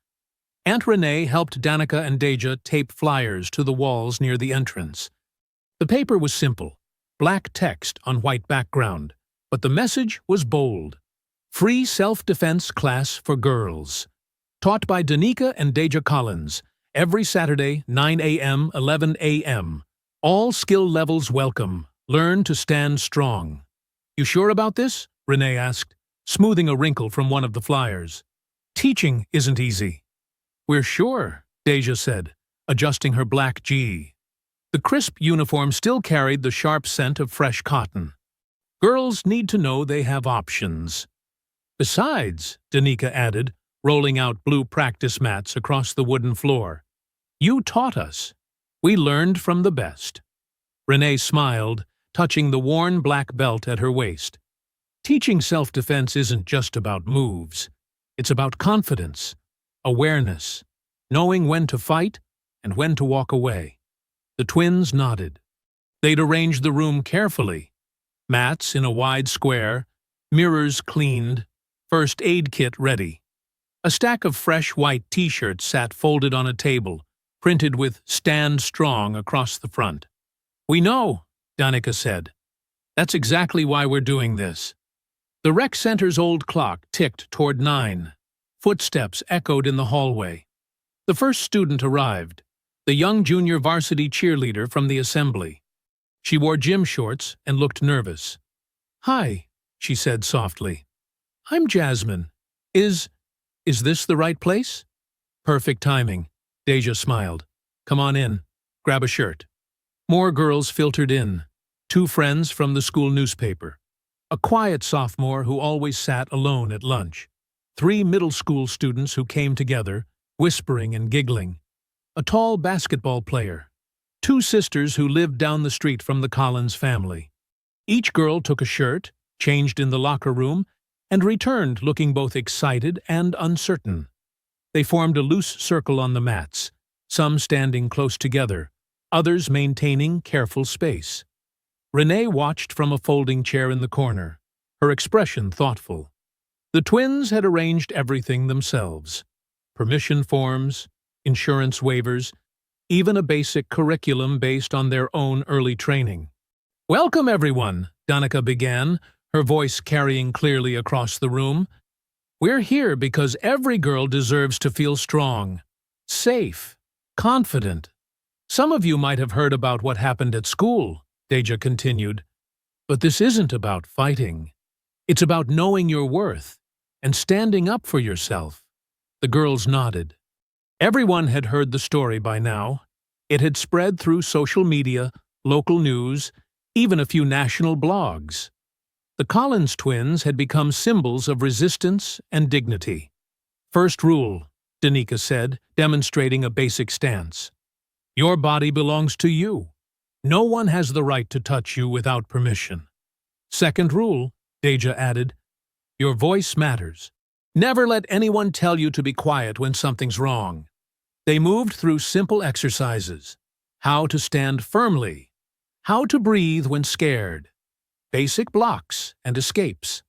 Aunt Renee helped Danica and Deja tape flyers to the walls near the entrance. The paper was simple, black text on white background, but the message was bold. Free self-defense class for girls. Taught by Danica and Deja Collins, every Saturday, 9 a.m., 11 a.m. All skill levels welcome. Learn to stand strong. You sure about this? Renee asked, smoothing a wrinkle from one of the flyers. Teaching isn't easy. We're sure, Deja said, adjusting her black G. The crisp uniform still carried the sharp scent of fresh cotton. Girls need to know they have options. Besides, Danica added, rolling out blue practice mats across the wooden floor, you taught us. We learned from the best. Renee smiled, touching the worn black belt at her waist. Teaching self-defense isn't just about moves. It's about confidence, awareness, knowing when to fight and when to walk away. The twins nodded. They'd arranged the room carefully. Mats in a wide square, mirrors cleaned, first aid kit ready. A stack of fresh white t-shirts sat folded on a table, printed with "Stand Strong" across the front. "We know," Danica said. "That's exactly why we're doing this." The rec center's old clock ticked toward 9. Footsteps echoed in the hallway. The first student arrived, the young junior varsity cheerleader from the assembly. She wore gym shorts and looked nervous. "Hi," she said softly. "I'm Jasmine. Is this the right place?" "Perfect timing," Deja smiled. "Come on in. Grab a shirt." More girls filtered in. 2 friends from the school newspaper. A quiet sophomore who always sat alone at lunch. 3 middle school students who came together, whispering and giggling. A tall basketball player. 2 sisters who lived down the street from the Collins family. Each girl took a shirt, changed in the locker room, and returned looking both excited and uncertain. They formed a loose circle on the mats, some standing close together, others maintaining careful space. Renee watched from a folding chair in the corner, her expression thoughtful. The twins had arranged everything themselves. Permission forms, insurance waivers, even a basic curriculum based on their own early training. "Welcome, everyone," Danica began, her voice carrying clearly across the room. "We're here because every girl deserves to feel strong, safe, confident. Some of you might have heard about what happened at school," Deja continued. "But this isn't about fighting. It's about knowing your worth and standing up for yourself." The girls nodded. Everyone had heard the story by now. It had spread through social media, local news, even a few national blogs. The Collins twins had become symbols of resistance and dignity. "First rule," Danica said, demonstrating a basic stance. "Your body belongs to you. No one has the right to touch you without permission." "Second rule," Deja added, "your voice matters. Never let anyone tell you to be quiet when something's wrong." They moved through simple exercises. How to stand firmly. How to breathe when scared. Basic blocks and escapes.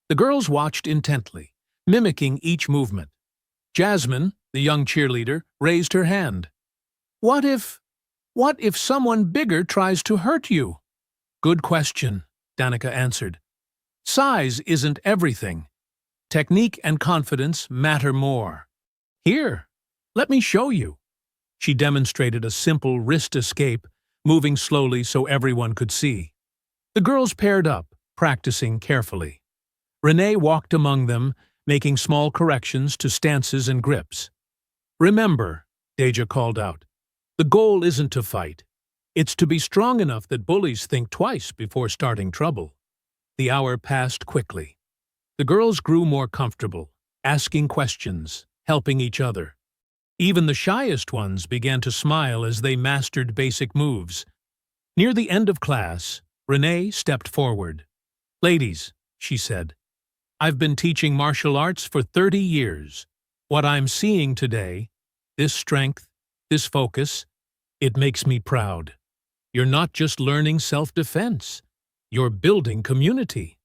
The girls watched intently, mimicking each movement. Jasmine, the young cheerleader, raised her hand. What if someone bigger tries to hurt you?" "Good question," Danica answered. "Size isn't everything. Technique and confidence matter more. Here, let me show you." She demonstrated a simple wrist escape, moving slowly so everyone could see. The girls paired up, practicing carefully. Renee walked among them, making small corrections to stances and grips. "Remember," Deja called out, "the goal isn't to fight. It's to be strong enough that bullies think twice before starting trouble." The hour passed quickly. The girls grew more comfortable, asking questions, helping each other. Even the shyest ones began to smile as they mastered basic moves. Near the end of class, Renee stepped forward. "Ladies," she said, "I've been teaching martial arts for 30 years. What I'm seeing today, this strength, this focus, it makes me proud. You're not just learning self-defense. You're building community."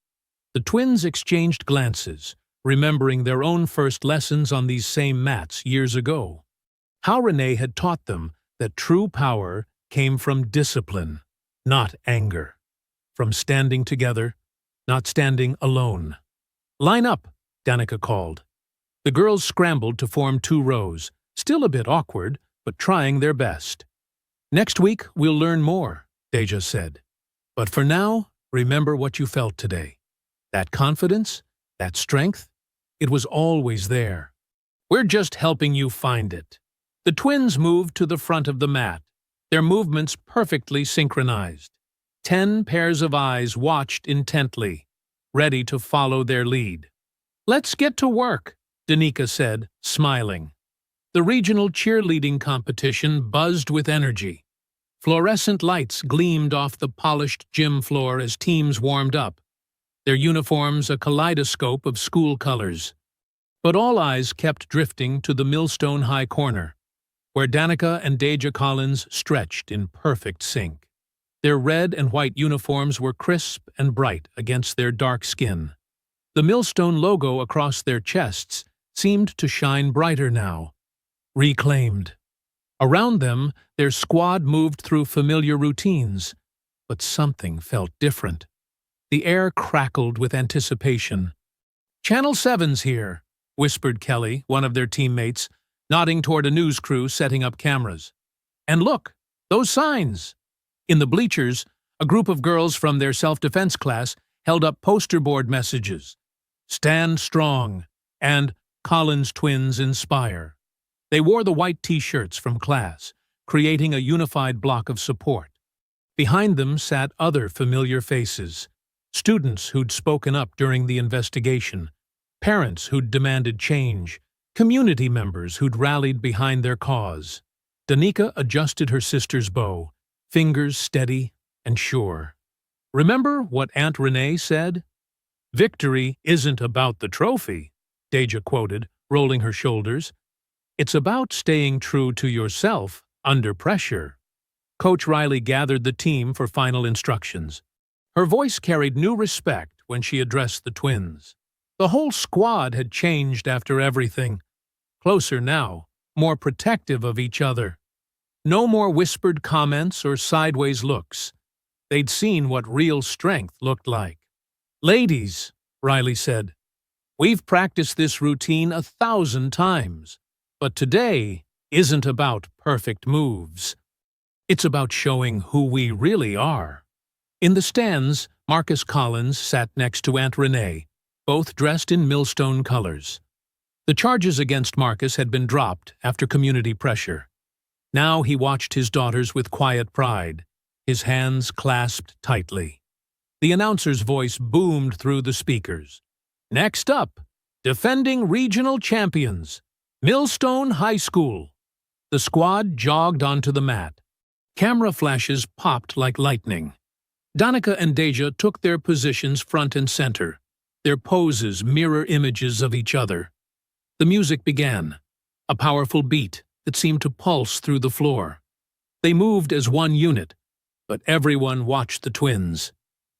The twins exchanged glances, remembering their own first lessons on these same mats years ago. How Renee had taught them that true power came from discipline, not anger. From standing together, not standing alone. "Line up," Danica called. The girls scrambled to form 2 rows, still a bit awkward, but trying their best. "Next week, we'll learn more," Deja said. "But for now, remember what you felt today. That confidence, that strength, it was always there. We're just helping you find it." The twins moved to the front of the mat, their movements perfectly synchronized. 10 pairs of eyes watched intently, ready to follow their lead. "Let's get to work," Danica said, smiling. The regional cheerleading competition buzzed with energy. Fluorescent lights gleamed off the polished gym floor as teams warmed up, their uniforms a kaleidoscope of school colors. But all eyes kept drifting to the Millstone High corner, where Danica and Deja Collins stretched in perfect sync. Their red and white uniforms were crisp and bright against their dark skin. The Millstone logo across their chests seemed to shine brighter now, reclaimed. Around them, their squad moved through familiar routines, but something felt different. The air crackled with anticipation. "Channel 7's here," whispered Kelly, one of their teammates, nodding toward a news crew setting up cameras. "And look, those signs!" In the bleachers, a group of girls from their self-defense class held up poster board messages. "Stand strong," and "Collins Twins Inspire." They wore the white t-shirts from class, creating a unified block of support. Behind them sat other familiar faces, students who'd spoken up during the investigation, parents who'd demanded change, community members who'd rallied behind their cause. Danica adjusted her sister's bow, fingers steady and sure. "Remember what Aunt Renee said? 'Victory isn't about the trophy,'" Deja quoted, rolling her shoulders. "It's about staying true to yourself under pressure." Coach Riley gathered the team for final instructions. Her voice carried new respect when she addressed the twins. The whole squad had changed after everything. Closer now, more protective of each other. No more whispered comments or sideways looks. They'd seen what real strength looked like. "Ladies," Riley said, "we've practiced this routine 1,000 times, but today isn't about perfect moves. It's about showing who we really are." In the stands, Marcus Collins sat next to Aunt Renee, both dressed in Millstone colors. The charges against Marcus had been dropped after community pressure. Now he watched his daughters with quiet pride, his hands clasped tightly. The announcer's voice boomed through the speakers. "Next up, defending regional champions, Millstone High School." The squad jogged onto the mat. Camera flashes popped like lightning. Danica and Deja took their positions front and center, their poses mirror images of each other. The music began, a powerful beat that seemed to pulse through the floor. They moved as one unit, but everyone watched the twins.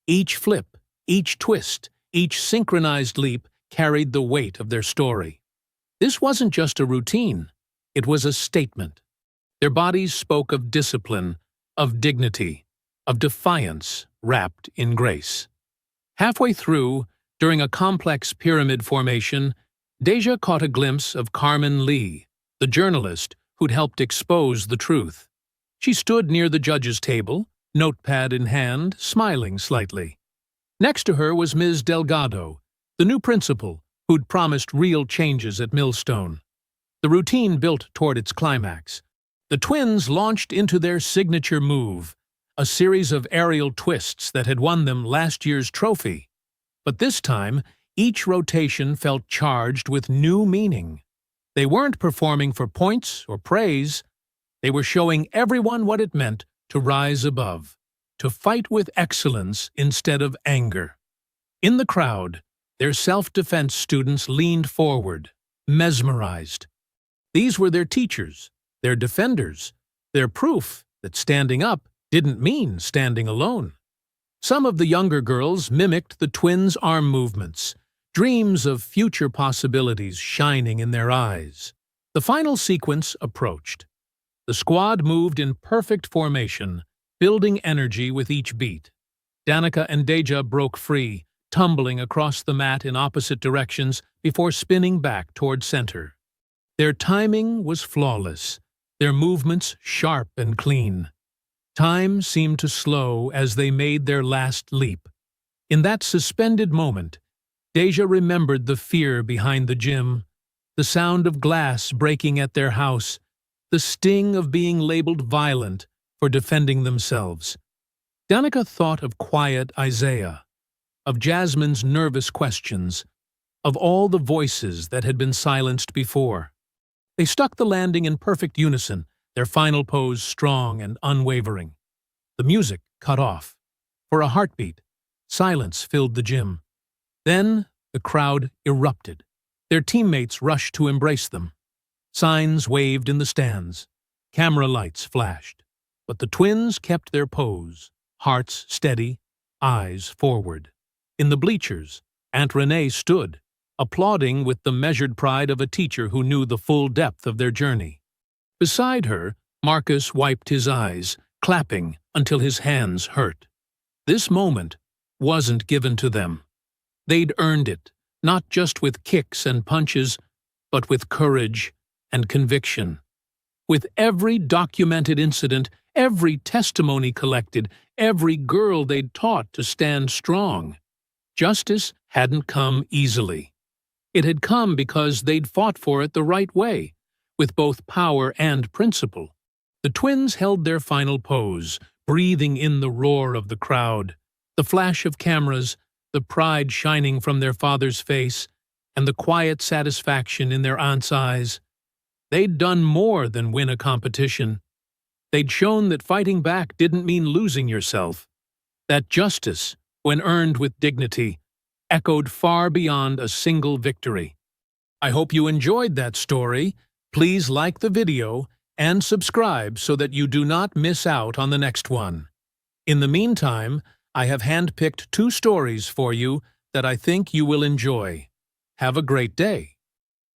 Each flip, each twist, each synchronized leap carried the weight of their story. This wasn't just a routine, it was a statement. Their bodies spoke of discipline, of dignity, of defiance wrapped in grace. Halfway through, during a complex pyramid formation, Deja caught a glimpse of Carmen Lee, the journalist who'd helped expose the truth. She stood near the judge's table, notepad in hand, smiling slightly. Next to her was Ms. Delgado, the new principal, who'd promised real changes at Millstone. The routine built toward its climax. The twins launched into their signature move, a series of aerial twists that had won them last year's trophy. But this time, each rotation felt charged with new meaning. They weren't performing for points or praise. They were showing everyone what it meant to rise above, to fight with excellence instead of anger. In the crowd, their self-defense students leaned forward, mesmerized. These were their teachers, their defenders, their proof that standing up didn't mean standing alone. Some of the younger girls mimicked the twins' arm movements, dreams of future possibilities shining in their eyes. The final sequence approached. The squad moved in perfect formation, building energy with each beat. Danica and Deja broke free, tumbling across the mat in opposite directions before spinning back toward center. Their timing was flawless, their movements sharp and clean. Time seemed to slow as they made their last leap. In that suspended moment, Deja remembered the fear behind the gym, the sound of glass breaking at their house, the sting of being labeled violent for defending themselves. Danica thought of quiet Isaiah, of Jasmine's nervous questions, of all the voices that had been silenced before. They stuck the landing in perfect unison, their final pose strong and unwavering. The music cut off. For a heartbeat, silence filled the gym. Then the crowd erupted. Their teammates rushed to embrace them. Signs waved in the stands. Camera lights flashed. But the twins kept their pose, hearts steady, eyes forward. In the bleachers, Aunt Renee stood, applauding with the measured pride of a teacher who knew the full depth of their journey. Beside her, Marcus wiped his eyes, clapping until his hands hurt. This moment wasn't given to them. They'd earned it, not just with kicks and punches, but with courage and conviction. With every documented incident, every testimony collected, every girl they'd taught to stand strong. Justice hadn't come easily. It had come because they'd fought for it the right way, with both power and principle. The twins held their final pose, breathing in the roar of the crowd, the flash of cameras, the pride shining from their father's face, and the quiet satisfaction in their aunt's eyes. They'd done more than win a competition. They'd shown that fighting back didn't mean losing yourself, that justice, when earned with dignity, echoed far beyond a single victory. I hope you enjoyed that story. Please like the video and subscribe so that you do not miss out on the next one. In the meantime, I have handpicked 2 stories for you that I think you will enjoy. Have a great day.